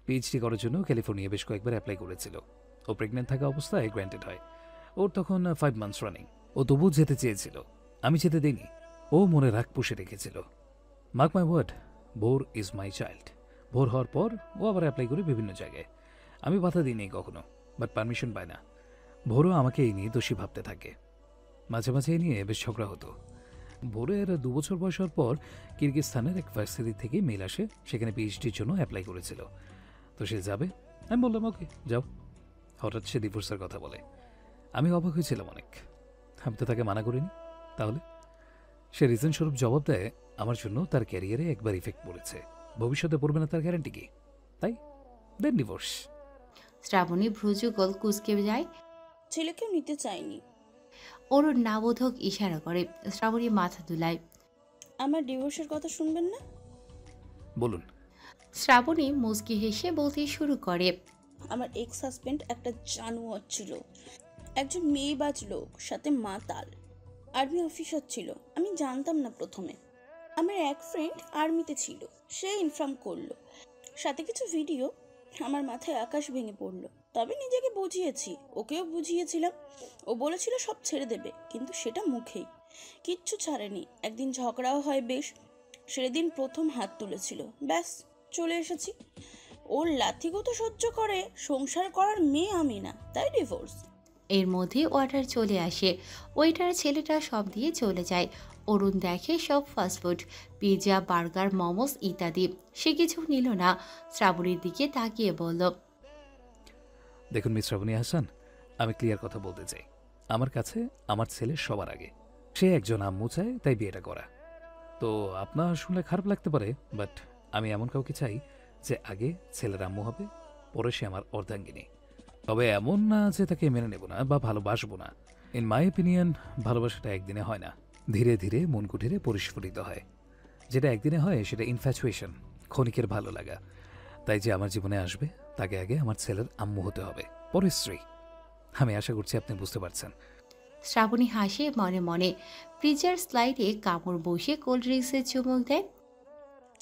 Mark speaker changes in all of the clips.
Speaker 1: PhD করার জন্য California বেশ কয়েকবার অ্যাপ্লাই করেছিল। ও প্রেগনেন্ট থাকা অবস্থায় গ্র্যান্টেড হয়। ওর তখন 5 মান্থস রানিং। ও তবু যেতে চেয়েছিল, আমি যেতে দিইনি। ও মনে রাগ পুষে রেখেছিল। মার্ক মাই ওয়ার্ড, ভোর ইজ মাই চাইল্ড। ভোর হওয়ার পর ও আবার অ্যাপ্লাই করে বিভিন্ন জায়গায়। আমি বাধা দিইনি কখনো, বাট পারমিশন পায় না। ভোরও আমাকে এই নিয়ে দোষী ভাবতে থাকে। মাঝে মাঝে এই নিয়ে বেশ ঝগড়া হতো। ভোরের 2 বছর বয়স হওয়ার পর কিরগিজস্তানের এক ভার্সিটি থেকে মেল আসে, সেখানে পিএইচডির জন্য অ্যাপ্লাই করেছিল। তো সে যাবে, আমি বললাম ওকে যাও। হঠাৎ সে ডিভোর্সের কথা বলে। আমি অবাক হয়েছিলাম অনেক। আমি তো তাকে মানা করিনি। তাহলে সে রিজন স্বরূপ জবাব দেয়, আমার জন্য তার ক্যারিয়ারে একবার ইফেক্ট পড়েছে, ভবিষ্যতে পড়বে না তার গ্যারান্টি কি, তাই দেন ডিভোর্স।
Speaker 2: শ্রাবণী ভ্রুযুগল কুঁচকে যায়।
Speaker 3: ছেলেকেও নিতে চাইনি।
Speaker 2: অরুণ নাবোধক ইশারা করে। শ্রাবণী মাথা দুলায়।
Speaker 3: আমার ডিভোর্সের কথা শুনবেন না?
Speaker 1: বলুন।
Speaker 2: শ্রাবণী মুচকি হেসে বলতে শুরু করে।
Speaker 3: আমার এক্স হাজবেন্ড একটা জানোয়ার ছিল, একজন মেয়েবাজ লোক, সাথে মাতাল। আর্মি অফিসার ছিল। আমি জানতাম না প্রথমে। আমার এক ফ্রেন্ড আর্মিতে ছিল, সে ইনফর্ম করলো, সাথে কিছু ভিডিও। আমার মাথায় আকাশ ভেঙে পড়লো। তবে নিজেকে বুঝিয়েছি, ওকেও বুঝিয়েছিলাম। ও বলেছিল সব ছেড়ে দেবে, কিন্তু সেটা মুখেই, কিচ্ছু ছাড়েনি। একদিন ঝগড়াও হয় বেশ। সেদিন প্রথম হাত তুলেছিল, ব্যাস চলে এসেছি। ওর লাথিগত সহ্য করে সংসার করার মেয়ে আমি না, তাই ডিভোর্স।
Speaker 2: এর মধ্যে ওয়াটার চলে আসে। ওইটার ছেলেটা সব দিয়ে চলে যায়। অরুণ দেখে সব ফাস্টফুড, পিৎজা, বার্গার, মোমোস ইত্যাদি। সে কিছু নিল না। শ্রাবণীর দিকে তাকিয়ে বলল,
Speaker 1: দেখুন মিস শ্রাবণী হাসান, আমি ক্লিয়ার কথা বলতে চাই। আমার কাছে আমার ছেলে সবার আগে। সে একজন আম্মু চায়, তাই বিয়েটা করা। তো আপনার শুনলে খারাপ লাগতে পারে, বাট আমি এমন কাউকে চাই যে আগে ছেলের আম্মু হবে, পরে সে আমার অর্ধাঙ্গিনী। তবে এমন না যে তাকে মেনে নেব না বা ভালোবাসবো না। ইন মাই ওপিনিয়ন, ভালোবাসাটা একদিনে হয় না, ধীরে ধীরে মন কুঠিরে পরিস্ফুটিত হয়। যেটা একদিনে হয় সেটা ইনফ্যাচুয়েশন, ক্ষণিকের ভালো লাগা। তাই যে আমার জীবনে আসবে তাকে আগে আমার ছেলের আম্মু হতে হবে, পরে স্ত্রী। আমি আশা করছি আপনি বুঝতে পারছেন।
Speaker 2: শ্রাবণী হাসে মনে মনে। ফ্রিজার স্লাইডে কামড় বসে কোল্ড ড্রিঙ্কসের চুমুক দেয়।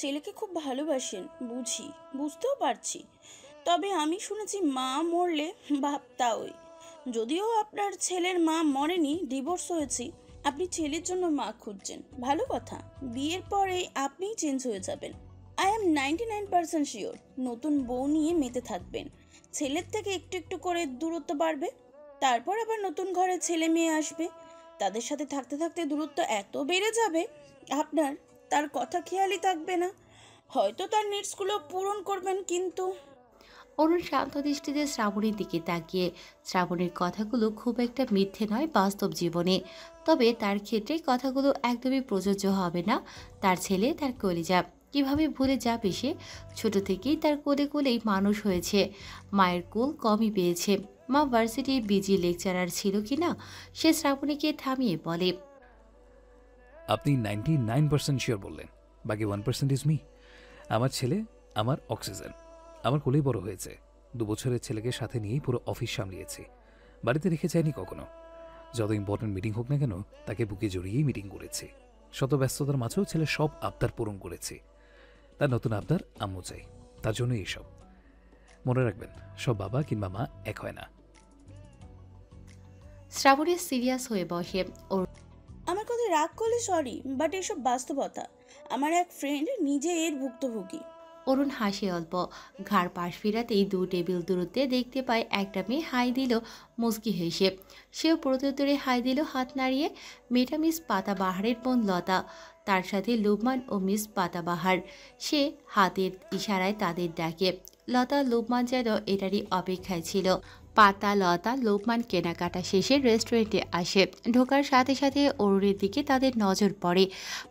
Speaker 3: ছেলেকে খুব ভালোবাসেন, বুঝি, বুঝতেও পারছি। তবে আমি শুনেছি মা মরলে বাপ তাই। যদিও আপনার ছেলের মা মরেনি, ডিভোর্স হয়েছি, আপনি ছেলের জন্য মা খুঁজছেন, ভালো কথা। বিয়ের পরে আপনিই চেঞ্জ হয়ে যাবেন। আই এম 99% শিওর নতুন বউ নিয়ে মেতে থাকবেন। ছেলের থেকে একটু একটু করে দূরত্ব বাড়বে। তারপর আবার নতুন ঘরে ছেলে মেয়ে আসবে। তাদের সাথে থাকতে থাকতে দূরত্ব এত বেড়ে যাবে, আপনার তার কথা খেয়ালই থাকবে না। হয়তো তার নিডসগুলো পূরণ করবেন, কিন্তু
Speaker 2: অরুণ শান্ত দৃষ্টিতে শ্রাবণীর দিকে তাকিয়ে। শ্রাবণীর কথাগুলো খুব একটা মিথ্যে নয় বাস্তব জীবনে। তবে তার ক্ষেত্রে কথাগুলো একদমই প্রযোজ্য হবে না। তার ছেলে, তার কলিজা, কিভাবে ভুলে যাবে সে? ছোট থেকেই তার কোলে কোলেই মানুষ হয়েছে। মায়ের কোল কমই পেয়েছে। মা ভার্সিটির বিজি লেকচারার ছিল কিনা, সে শ্রাবণীকে থামিয়ে বলে,
Speaker 1: আপনি 99% শিওর বললেন, বাকি 1% ইজ মি। আমার ছেলে আমার অক্সিজেন। আমার কোলেই বড় হয়েছে। 2 বছরের ছেলেকে সাথে নিয়েই পুরো অফিস সামলিয়েছি। বাড়িতে রেখে যাইনি কখনো। যত ইম্পর্টেন্ট মিটিং হোক না কেন, তাকে বুকে জড়িয়েই মিটিং করেছি। শত ব্যস্ততার মাঝেও ছেলে সব আবদার পূরণ করেছি। তার নতুন আবদার আম্মু চাই, তার জন্য এইসব। মনে রাখবেন, সব বাবা কিংবা মা এক হয় না।
Speaker 2: শ্রাবণী সিরিয়াস হয়ে বসে।
Speaker 3: আমার কথা রাগ করলে সরি, বাট এসব বাস্তবতা। আমার এক ফ্রেন্ড নিজে এর ভুক্তভোগী।
Speaker 2: অরুণ হাসে অল্প। ঘাড় পাশ ফিরাতেই 2 টেবিল দূরত্বে দেখতে পায় একটা মেয়ে হাই দিল মুচকি হেসে। সেও প্রত্যুত্তরে হাই দিল হাত নাড়িয়ে। মেয়েটা মিস পাতাবাহারের বোন লতা, তার সাথে লোকমান ও মিস পাতাবাহার। সে হাতের ইশারায় তাদের ডাকে। লতা লোকমান যেন এটারই অপেক্ষায় ছিল। পাতা, লতা, লোকমান কেনাকাটা শেষে রেস্টুরেন্টে আসে। ঢোকার সাথে সাথে অরুণের দিকে তাদের নজর পড়ে।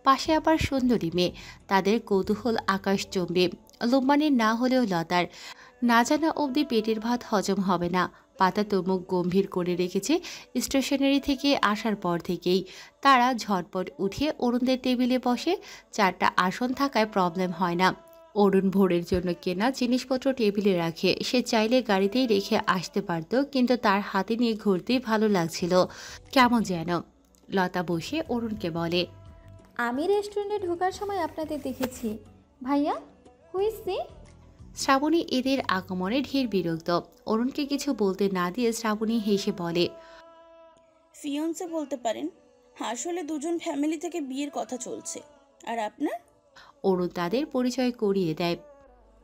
Speaker 2: পাশে আবার সুন্দরী মেয়ে। তাদের কৌতূহল আকাশচুম্বী। লোকমানের না হলেও লতার। না জানা অবধি পেটের ভাত হজম হবে না। পাতা তো মুখ গম্ভীর করে রেখেছে স্টেশনারি থেকে আসার পর থেকেই। তারা ঝটপট উঠে অরুণদের টেবিলে বসে। 4টা আসন থাকায় প্রবলেম হয় না। অরুণ ভোরের জন্য কেনা জিনিসপত্র টেবিলে রাখে। সে চাইলে গাড়িতেই রেখে আসতে পারত, কিন্তু তার হাতে নিয়ে ঘুরতেই ভালো লাগছিল কেমন যেন। লতা বসে অরুণকে বলে,
Speaker 4: আমি রেস্টুরেন্টে ঢোকার সময় আপনাদের দেখেছি। ভাইয়া, হুইজ সি?
Speaker 2: শ্রাবণী এদের আগমনে ঢের বিরক্ত। অরুণকে কিছু বলতে না দিয়ে শ্রাবণী হেসে বলে,
Speaker 3: ফিয়ন্সে বলতে পারেন। আসলে দুজন ফ্যামিলি থেকে বিয়ের কথা চলছে। আর আপনার?
Speaker 2: অরুণ তাদের পরিচয় করিয়ে দেয়।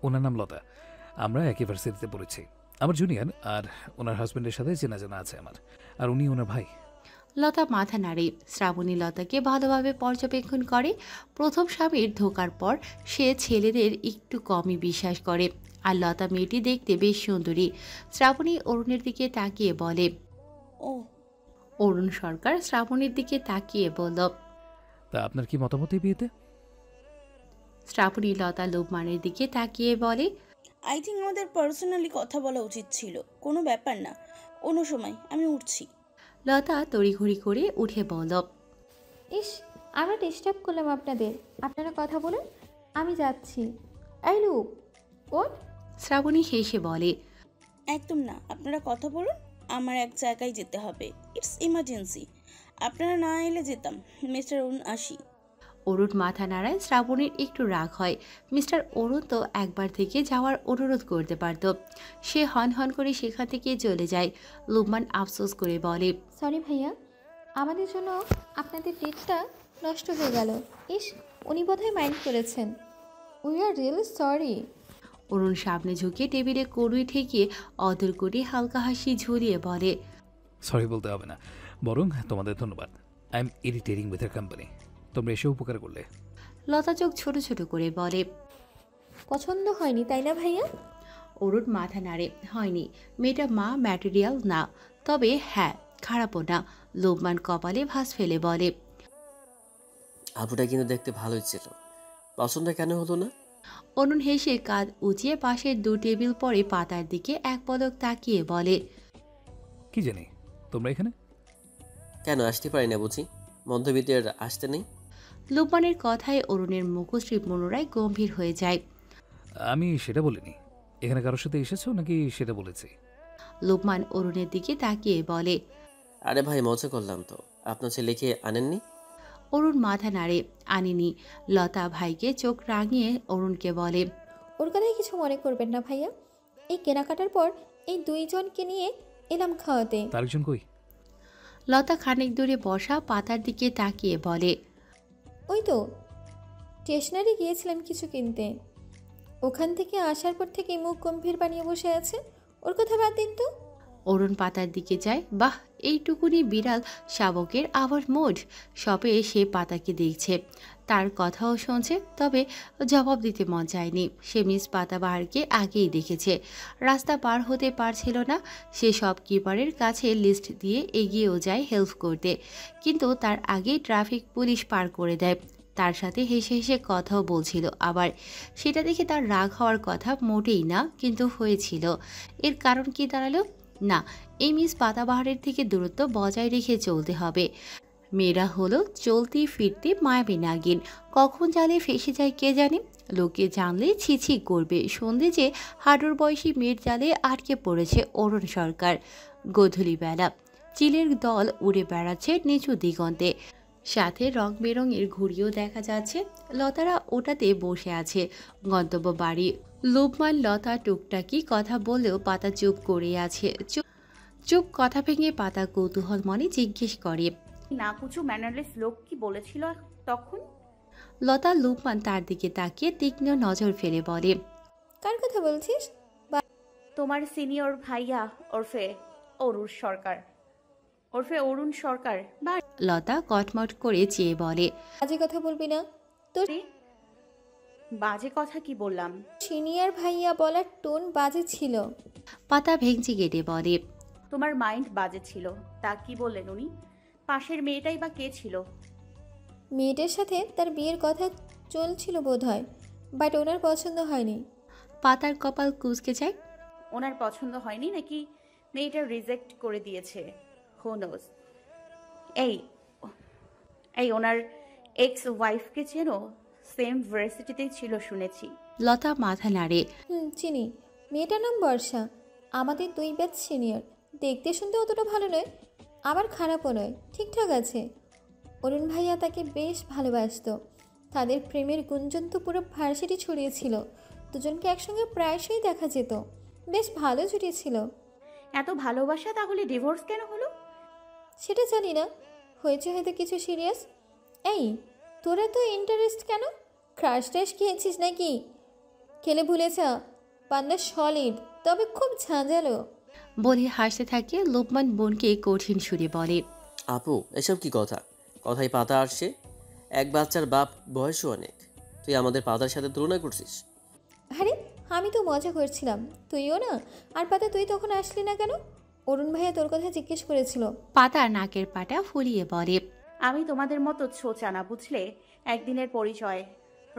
Speaker 1: ওনার নাম লতা। আমরা একই ভার্সিটিতে পড়েছি। আমার জুনিয়র, আর ওনার হাজব্যান্ডের সাথে চেনা জানা আছে আমার, আর উনি ওনার ভাই।
Speaker 2: লতা মাথা নাড়ে। শ্রাবণী লতাকে ভালোভাবে পর্যবেক্ষণ করে। প্রথম স্বামীর ধোকার পর সে ছেলেদের একটু কমই বিশ্বাস করে। আর লতা মেয়েটি দেখতে বেশ সুন্দরী। শ্রাবণী অরুণের দিকে তাকিয়ে বলে।
Speaker 3: ও,
Speaker 2: অরুণ সরকার শ্রাবণীর দিকে তাকিয়ে বলল।
Speaker 1: তা আপনার কি মতামত এই বিয়েতে?
Speaker 2: শ্রাবণী লতা লোকমানের দিকে তাকিয়ে বলে,
Speaker 3: আই থিঙ্ক আমাদের পার্সোনালি কথা বলা উচিত ছিল। কোনো ব্যাপার না, অন্য সময়। আমি উঠছি।
Speaker 2: লতা তড়িঘড়ি করে উঠে বলল,
Speaker 4: ইস, আমরা ডিস্টার্ব করলাম আপনাদের। আপনারা কথা বলুন, আমি যাচ্ছি। এই লুক, ওঠ।
Speaker 2: শ্রাবণী হেসে বলে,
Speaker 3: একদম না, আপনারা কথা বলুন। আমার এক জায়গায় যেতে হবে, ইটস ইমার্জেন্সি। আপনারা না এলে যেতাম। মিস্টার অরুণ, আসি।
Speaker 2: অরুণ মাথা নাড়ায়। শ্রাবণীর একটু রাগ হয়। মিস্টার অরুণ তো একবার থেকে যাওয়ার অনুরোধ করতে পারত। সে হন হন করে সেখান থেকে চলে যায়। লোকমান আফসোস করে বলে,
Speaker 4: সরি ভাইয়া, আমাদের জন্য আপনাদের ডেটটা নষ্ট হয়ে গেল। ইস, উনি বোধহয় মাইন্ড করেছেন। We are really sorry.
Speaker 2: Arun সামনে ঝুঁকে টেবিলে কড়ুই ঠেকিয়ে অদর করে হালকা হাসি ঝুলিয়ে বলে,
Speaker 1: সরি বলতে হবে না, বরং তোমাদের ধন্যবাদ। I am irritating with year company. তোমরা এসে উপকার করলে।
Speaker 2: লতা চোখ ছোট ছোট করে বলে,
Speaker 4: পছন্দ হয়নি তাই না ভাইয়া?
Speaker 2: অরুণ মাথা নাড়ে, হয়নি। মেয়েটা মা ম্যাটেরিয়াল না, তবে হ্যাঁ খারাপও না। লোকমান কপালে ভাঁজ ফেলে বলে,
Speaker 5: আপুটা কিন্তু দেখতে ভালোই ছিল, পছন্দ কেন হলো না?
Speaker 2: অরুণ হেসে কাঁধ উঁচিয়ে পাশের দু টেবিল পরে পাতার দিকে এক পলক তাকিয়ে বলে,
Speaker 1: কি জানি তোমরা এখানে?
Speaker 5: কেন আসতে পারি না বুঝি? মধ্যবিত্তের আসতে নেই?
Speaker 2: লোকমানের কথায় অরুণের মুখশ্রী পুনরায় গম্ভীর হয়ে যায়।
Speaker 1: আমি সেটা বলিনি। এখানে কারোর সাথে এসেছো নাকি সেটা বলেছি?
Speaker 2: লোকমান অরুণের দিকে তাকিয়ে বলে,
Speaker 5: আরে ভাই, মজা করলাম তো। আপনার ছেলেকে আনেননি?
Speaker 2: অরুণ মাথা নাড়ে, আনিনি। লতা ভাইকে চোখ রাঙিয়ে অরুণকে বলে,
Speaker 4: ওর কথায় কিছু মনে করবেন না ভাইয়া। এই কেনাকাটার পর এই দুইজনকে নিয়ে এলাম খাওয়াতে।
Speaker 1: তার একজন কই?
Speaker 2: লতা খানিক দূরে বসা পাতার দিকে তাকিয়ে বলে,
Speaker 4: ওই তো স্টেশনারি গিয়েছিলাম কিছু কিনতে। ওখান থেকে আসার পর থেকে মুখ গম্ভীর বানিয়ে বসে আছে। ওর কথা বাদ দিন তো।
Speaker 2: অরুণ পাতার দিকে যায়। বাহ, এইটুকুনি বিড়াল শাবকের আবার মোড। শপে সে পাতাকে দেখছে, তার কথাও শুনছে, তবে জবাব দিতে মন চায়নি। সে মিস পাতাবাহারকে আগেই দেখেছে, রাস্তা পার হতে পারছিল না। সে শপকিপারের কাছে লিস্ট দিয়ে এগিয়েও যায় হেল্প করতে, কিন্তু তার আগেই ট্রাফিক পুলিশ পার করে দেয়। তার সাথে হেসে হেসে কথাও বলছিল আবার। সেটা দেখে তার রাগ হওয়ার কথা মোটেই না, কিন্তু হয়েছিল। এর কারণ কি দাঁড়ালো? না, এই মিস পাতাবাহারের থেকে দূরত্ব বজায় রেখে চলতে হবে। মেয়েরা হলো চলতি ফিরতি মায়াবী নাগিন, কখন জালে ফেসে যায় কে জানে। লোকে জানলে ছিছি করবে। সন্ধে যে হাঁটুর বয়সী মেয়ের জালে আটকে পড়েছে অরুণ সরকার। গোধূলি বেলা চিলের দল উড়ে বেড়াচ্ছে নিচু দিগন্তে, সাথে রং বেরঙের ঘুড়িও দেখা যাচ্ছে। লতারা ওটাতে বসে আছে। গন্তব্য বাড়ি। লোকমান লতা টুকটাকি কথা বললেও পাতা চুপ করে আছে। চুপ চুপ কথা ভেঙে পাতা কৌতূহল মনে জিজ্ঞেস করে,
Speaker 6: নাকুচু ম্যানারলেস লোক কি বলেছিল তখন?
Speaker 2: লতা লোকমান তার দিকে তাকিয়ে তীক্ষ্ণ নজর ফেলে বলে,
Speaker 4: কার কথা বলছিস?
Speaker 6: তোমার সিনিয়র ভাইয়া ওরফে অরুণ সরকার, ওরফে অরুণ সরকার। বা
Speaker 2: লতা কটমট করে চেয়ে বলে,
Speaker 4: বাজে কথা বলবি না। তোর
Speaker 6: বাজে কথা কি বললাম?
Speaker 4: সিনিয়র ভাইয়া বলার টোন বাজে ছিল।
Speaker 2: পাতা ভেঙচি কেটে বলে,
Speaker 6: তোমার মাইন্ড বাজে ছিল। তা কি বললেন উনি? পাশের মেয়েটাই বা কে ছিল?
Speaker 4: মেয়েটার সাথে তার বিয়ের কথা চলছিল বোধহয়, বাট ওনার পছন্দ হয়নি।
Speaker 2: পাতার কপাল কুঁচকে যায়।
Speaker 6: ওনার পছন্দ হয়নি নাকি মেয়েটা রিজেক্ট করে দিয়েছে? Who knows. এই এই ওনার এক্স ওয়াইফকে চেনো? সেম ভার্সিটিতেই ছিল শুনেছি।
Speaker 2: লতা মাথা নাড়ে।
Speaker 4: চিনি। মেয়েটার নাম বর্ষা, আমাদের 2 ব্যাচ সিনিয়র। দেখতে শুনতে অতটা ভালো নয়, আবার খারাপও নয়, ঠিকঠাক আছে। অরুণ ভাইয়া তাকে বেশ ভালোবাসতো। তাদের প্রেমের গুঞ্জন তো পুরো ভার্সিটি ছড়িয়েছিল। দুজনকে একসঙ্গে প্রায়শই দেখা যেত। বেশ ভালো জুটি ছিল।
Speaker 6: এত ভালোবাসা তাহলে ডিভোর্স কেন হলো?
Speaker 4: সেটা জানি না, হয়েছে হয়তো কিছু সিরিয়াস। এই, তোরা তো ইন্টারেস্ট কেন? ক্রাশ ট্রাশ খেয়েছিস নাকি? খেলে ভুলেছা, পান্ডা সলিড, তবে খুব ঝাঁঝালো।
Speaker 2: বলে হাসতে থাকে লোকমান বোনকে কঠিন সুরে বলে।
Speaker 5: আপু এসব কি কথা? কথায় পাতা আসছে। এক বাচ্চার বাপ, বয়সও অনেক। তুই আমাদের পাতার সাথে তুলনা করছিস?
Speaker 4: আরে আমি তো মজা করছিলাম, তুইও না। আর পাতা, তুই তখন আসলি না কেন? অরুণ ভাইয়া তোর কথা জিজ্ঞেস করেছিল।
Speaker 2: পাতা নাকের পাটা ফুলিয়ে বলে।
Speaker 6: আমি তোমাদের মতো ছোচা না, বুঝলে? একদিনের পরিচয়,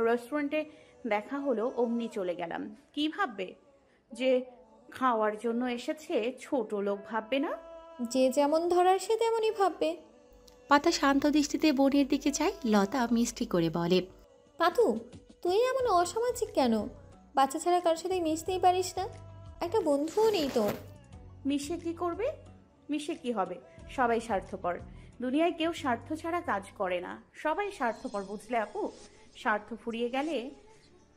Speaker 6: রেস্টুরেন্টে দেখা হলো, অমনি চলে গেলাম। কি ভাববে? যে খাওয়ার জন্য এসেছে, ছোট লোক ভাববে না?
Speaker 4: যে যেমন ধরার সে তেমনই ভাববে।
Speaker 2: পাতা শান্ত দৃষ্টিতে বোনের দিকে চায়। লতা মিষ্টি করে বলে।
Speaker 4: পাতু, তুই এমন অসামাজিক কেন? বাচ্চা ছাড়া কারোর সাথে মিশতেই পারিস না? একটা বন্ধুও নেই তোর।
Speaker 6: মিশে কি করবে? মিশে কি হবে? সবাই স্বার্থপর। দুনিয়ায় কেউ স্বার্থ ছাড়া কাজ করে না, সবাই স্বার্থপর, বুঝলে আপু? স্বার্থ ফুরিয়ে গেলে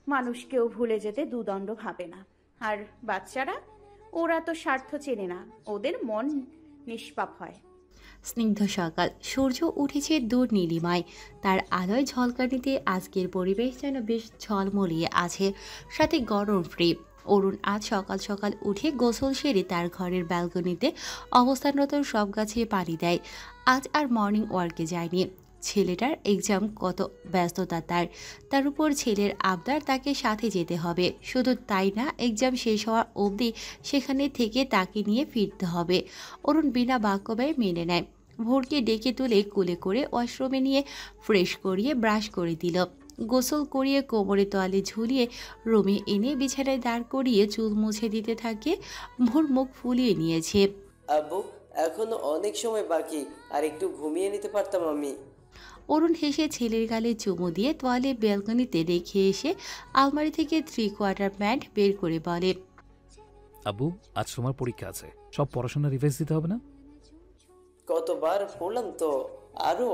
Speaker 6: মানুষ কেউ ভুলে যেতে দুদণ্ড ভাবে না। আর বাচ্চারা, ওরা তো স্বার্থ চেনে না, ওদের মন নিষ্পাপ হয়।
Speaker 2: স্নিগ্ধ সকাল, সূর্য উঠেছে দূর নীলিমায়। তার আলোয় ঝলকানিতে আজকের পরিবেশ যেন বেশ ঝলমলিয়ে আছে, সাথে গরম ফ্রি। অরুণ আজ সকাল সকাল উঠে গোসল সেরে তার ঘরের ব্যালকনিতে অবস্থানরত সব গাছে পানি দেয়। আজ আর মর্নিং ওয়ার্কে যায়নি। ছেলেটার এক্সাম, কত ব্যস্ততা তার উপর ছেলের আবদার, তাকে সাথে যেতে হবে। শুধু তাই না, এক্সাম শেষ হওয়া অবধি সেখানে থেকে তাকে নিয়ে ফিরতে হবে। অরুণ বিনা বাক্য ব্যয়ে মেনে নেয়। ভোরকে ডেকে তুলে কুলে করে ওয়াশরুমে নিয়ে ফ্রেশ করিয়ে ব্রাশ করে দিল। গোসল করিয়ে কোমরে তোয়ালে ঝুলিয়ে রুমে এনে বিছানায় দাঁড় করিয়ে চুল মুছে দিতে থাকে। ভোর মুখ ফুলিয়ে নিয়েছে।
Speaker 7: আব্বু, এখনো অনেক সময় বাকি, আর একটু ঘুমিয়ে নিতে পারতাম আমি।
Speaker 2: অরুণ হেসে ছেলের গালে চুমু দিয়ে তোয়ালে ব্যালকনিতে রেখে এসে আলমারি থেকে 3/4 প্যান্ট বের করে বলে।
Speaker 1: আব্বু, আজ তোমার পরীক্ষা আছে, সব পড়াশোনা রিভাইজ দিতে হবে না?
Speaker 7: কতবার পড়লাম তো, আরো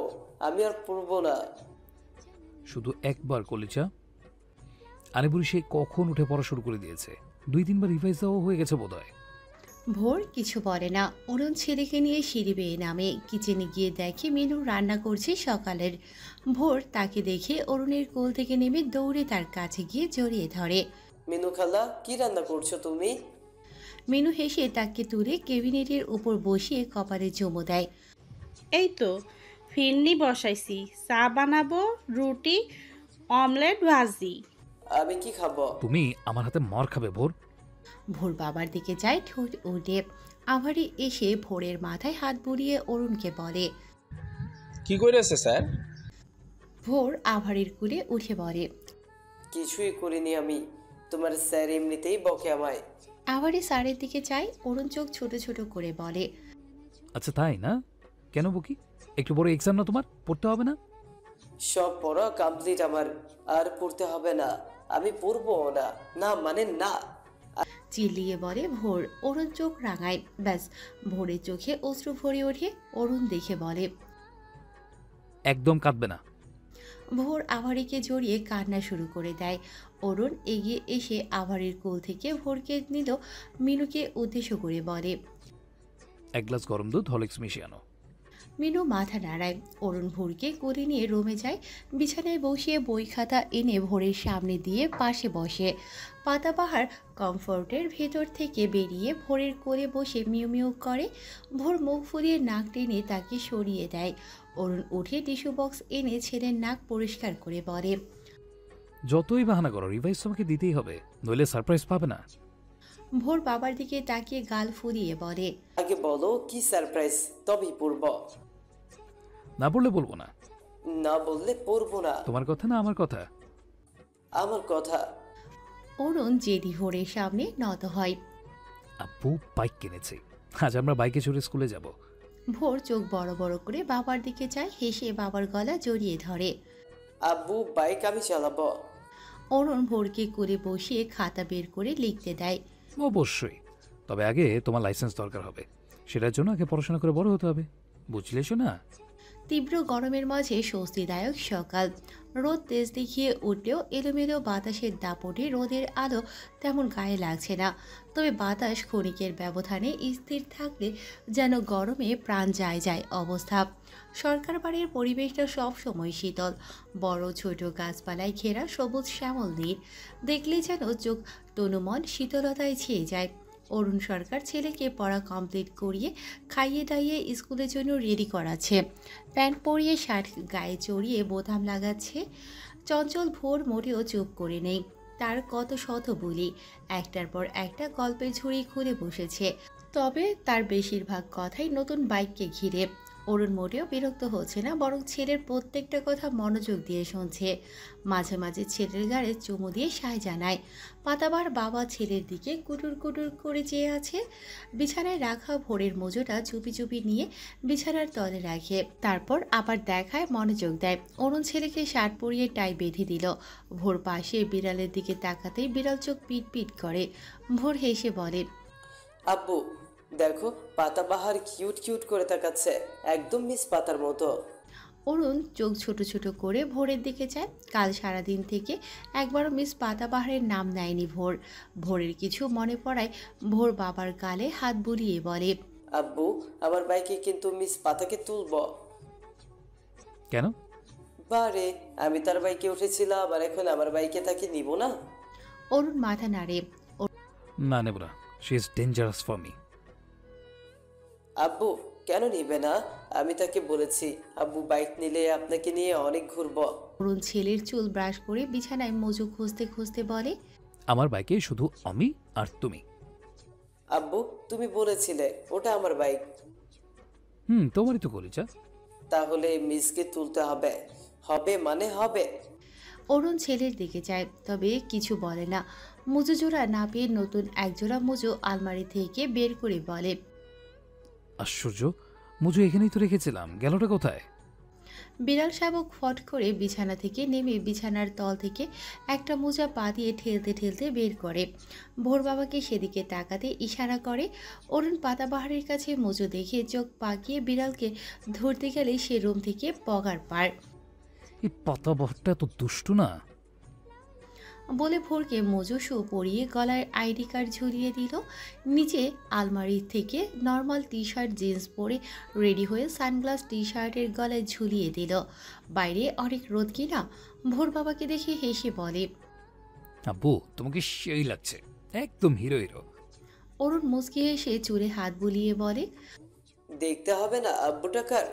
Speaker 7: আমি আর পড়বো না।
Speaker 1: শুধু একবার কলিচা। আরে বুড়ি, সে কখন উঠে পড়া শুরু করে দিয়েছে। 2-3 বার রিভাইজ দেওয়া হয়ে গেছে বোধহয়।
Speaker 2: ভোর কিছু বলে না। অরুণ ছেলেকে নিয়ে সিঁড়ি বেয়ে নামে। কিচেনে গিয়ে দেখে মিনু রান্না করছে সকালের। ভোর তাকে দেখে অরুণের কোল থেকে নেমে দৌড়ে তার কাছে গিয়ে জড়িয়ে ধরে।
Speaker 7: মিনু খালা, কি রান্না করছো তুমি?
Speaker 2: মিনু হেসে তাকে তুলে ক্যাবিনেটের উপর বসিয়ে কপালে চুমু দেয়।
Speaker 3: এই তো ফিরনি বসাইছি, চা বানাবো, রুটি, অমলেট ভাজি।
Speaker 7: আমি কি খাবো?
Speaker 1: তুমি আমার হাতে মার খাবে ভোর।
Speaker 2: ভোর বাবার দিকে যায়, ঠোঁট উঠে। আভারি এসে ভোরের মাথায় হাত বুলিয়ে অরুণকে বলে।
Speaker 8: কি করেছে স্যার?
Speaker 2: ভোর আভারির কুলে উঠে বলে।
Speaker 7: কিছুই করিনি আমি, তোমার স্যার এমনিতেই বকে আমায়।
Speaker 2: আভারি স্যারের দিকে চায়। অরুণ চোখ ছোট ছোট করে বলে।
Speaker 1: আচ্ছা তাই না? কেন বকি? একটু বড় এক্সাম না তোমার, পড়তে হবে না?
Speaker 7: সব পড়া কমপ্লিট আমার, আর পড়তে হবে না। আমি পড়বো না, না মানে না।
Speaker 2: চিল্লিয়ে বলে ভোর। অরুণ চোখ রাঙায়। ব্যাস, ভোরের চোখে অশ্রু ভরে ওঠে। অরুণ দেখে বলে।
Speaker 1: একদম কাঁদবে না।
Speaker 2: ভোর আভারিকে জড়িয়ে কান্না শুরু করে দেয়। অরুণ এগিয়ে এসে আভারির কোল থেকে ভোরকে নিল। মিনুকে উদ্দেশ্য করে বলে।
Speaker 1: 1 গ্লাস গরম দুধ, হরলিক্স মিশিয়ে আনো।
Speaker 2: মিনু মাথা নাড়ায়। অরুণ ভোরকে কোলে নিয়ে রুমে যায়। বিছানায় বসিয়ে বই খাতা এনে ভোরের সামনে দিয়ে পাশে বসে। পাতাবাহার কমফোর্টের ভেতর থেকে বেরিয়ে ভোরের কোলে বসে মিউ মিউ করে। ভোর মুখ ফুলিয়ে নাক টেনে তাকে সরিয়ে দেয়। অরুণ উঠে টিস্যু বক্স এনে ছেলের নাক পরিষ্কার করে বলে।
Speaker 1: যতই বাহানা করো, রিভাইজ তোমাকে দিতেই হবে, নইলে সারপ্রাইজ পাবে না।
Speaker 2: ভোর বাবার দিকে তাকিয়ে গাল ফুলিয়ে বলে।
Speaker 7: আগে বলো কি সারপ্রাইজ, তবেই পড়বো।
Speaker 1: না পড়লে বলবো না।
Speaker 7: না বললে পড়বো না।
Speaker 1: তোমার কথা না আমার কথা?
Speaker 7: আমার কথা।
Speaker 2: অরুণ জেদি ভোরের সামনে নত হয়।
Speaker 1: আব্বু বাইক কিনেছে, আজ আমরা বাইকে চড়ে স্কুলে যাব।
Speaker 2: ভোর চোখ বড় বড় করে বাবার দিকে চায়। হেসে বাবার গলা জড়িয়ে ধরে।
Speaker 7: আব্বু, বাইক আমি চালাবো।
Speaker 2: অরুণ ভোরকে কোলে বসিয়ে খাতা বের করে লিখতে দেয়।
Speaker 1: অবশ্যই, তবে আগে তোমার লাইসেন্স দরকার হবে। সেটার জন্য আগে পড়াশোনা করে বড় হতে হবে, বুঝলে শোনা?
Speaker 2: তীব্র গরমের মাঝে স্বস্তিদায়ক সকাল। রোদ তেজ দেখিয়ে উঠলেও এলোমেলো বাতাসের দাপটে রোদের আলো তেমন গায়ে লাগছে না। তবে বাতাস ক্ষণিকের ব্যবধানে স্থির থাকলে যেন গরমে প্রাণ যায় যায় অবস্থা। সরকার বাড়ির পরিবেশটা সবসময় শীতল, বড় ছোট গাছপালায় ঘেরা সবুজ শ্যামল নীল, দেখলেই যেন চোখ তনুমন শীতলতায় ছেয়ে যায়। অরুণ সরকার ছেলেকে পড়া কমপ্লিট করিয়ে খাইয়ে দাইয়ে স্কুলের জন্য রেডি করাচ্ছে। প্যান্ট পরিয়ে শার্ট গায়ে চড়িয়ে বোতাম লাগাচ্ছে। চঞ্চল ভোর মোটেও চুপ করে নেই। তার কত শত বলি, একটার পর একটা গল্পের ঝুড়ি খুলে বসেছে। তবে তার বেশিরভাগ কথাই নতুন বাইককে ঘিরে। অরুণ মোটেও বিরক্ত হচ্ছে না, বরং ছেলের প্রত্যেকটা কথা মনোযোগ দিয়ে শুনছে। মাঝে মাঝে ছেলের গাড়ে চুমু দিয়ে সায় জানায়। পাতাবার বাবা ছেলের দিকে কুটুর কুটুর করে চেয়ে আছে। বিছানায় রাখা ভোরের মোজোটা চুপি চুপি নিয়ে বিছানার তলে রাখে, তারপর আবার দেখায় মনোযোগ দেয়। অরুণ ছেলেকে শার্ট পরিয়ে টাই বেঁধে দিল। ভোর পাশে বিড়ালের দিকে তাকাতেই বিড়াল চোখ পিট পিট করে। ভোর হেসে বলে,
Speaker 7: আব্বু দেখো, পাতাবাহার কিউট কিউট করে তাকাচ্ছে, একদম মিস পাতার মতো।
Speaker 2: অরুণ চোখ ছোট ছোট করে ভোরের দিকে যায়। কাল সারাদিন থেকে একবারও মিস পাতাবাহারের নাম নেয়নি ভোর। ভোরের কিছু মনে পড়ায় ভোর বাবার গালে হাত বুলিয়ে বলে,
Speaker 7: আব্বু আমার বাইকে কিন্তু মিস পাতাকে তুলবো।
Speaker 1: কেন?
Speaker 7: বারে, আমি তার বাইকে উঠেছিলাম আর এখন আমার বাইকে তাকে নিব না।
Speaker 2: অরুণ মাথা নাড়ে।
Speaker 1: না, নেব না। She is dangerous for me.
Speaker 7: আব্বু কেন নিবে না? আমি তাকে বলেছি আব্বু বাইক নিলে আপনাকে নিয়ে অনেক ঘুরবো।
Speaker 2: অরুণ ছেলের চুল ব্রাশ করে বিছানায় মজু খুঁজতে খুঁজতে বলে,
Speaker 1: আমার বাইকে শুধু আমি আর তুমি।
Speaker 7: আব্বু তুমি বলেছিলে ওটা আমার বাইক।
Speaker 1: তোমারই তো কলিজা।
Speaker 7: তাহলে মিসকে তুলতে হবে। হবে মানে হবে।
Speaker 2: অরুণ ছেলের দিকে যায়, তবে কিছু বলে না। মুজো জোড়া না পেয়ে নতুন একজোড়া মুজো আলমারি থেকে বের করে বলে,
Speaker 1: আশ্চর্য, মুজো এখানেই তো রেখেছিলাম, গেলটা কোথায়?
Speaker 2: বিড়াল শাবক ফট করে বিছানা থেকে নেমে বিছানার তল থেকে একটা মোজা পা দিয়ে ঠেলতে ঠেলতে বের করে। ভোর বাবাকে সেদিকে তাকাতে ইশারা করে। অরুণ পাতাবাহারের কাছে মোজো দেখে চোখ পাকিয়ে বিড়ালকে ধরতে গেলে সে রুম থেকে পগার পার।
Speaker 1: এই পাতাবাহারটা তো দুষ্টু না?
Speaker 2: বলে ভোরকে মোজো শু পরিয়ে গলায় আইডি কার্ড ঝুলিয়ে দিল। নিচে আলমারি থেকে নর্মাল টি শার্ট জিন্স পরে রেডি হয়ে সানগ্লাস টি শার্টের গলায় ঝুলিয়ে দিল। বাইরে অনেক রোদ কিনা। ভোর বাবাকে দেখে হেসে বলে,
Speaker 1: আব্বু তোমাকে সেই লাগছে, একদম হিরো হিরো।
Speaker 2: অরুণ মুচকি হেসে চুলে হাত বুলিয়ে বলে,
Speaker 7: দেখতে হবে না আব্বু টাকার।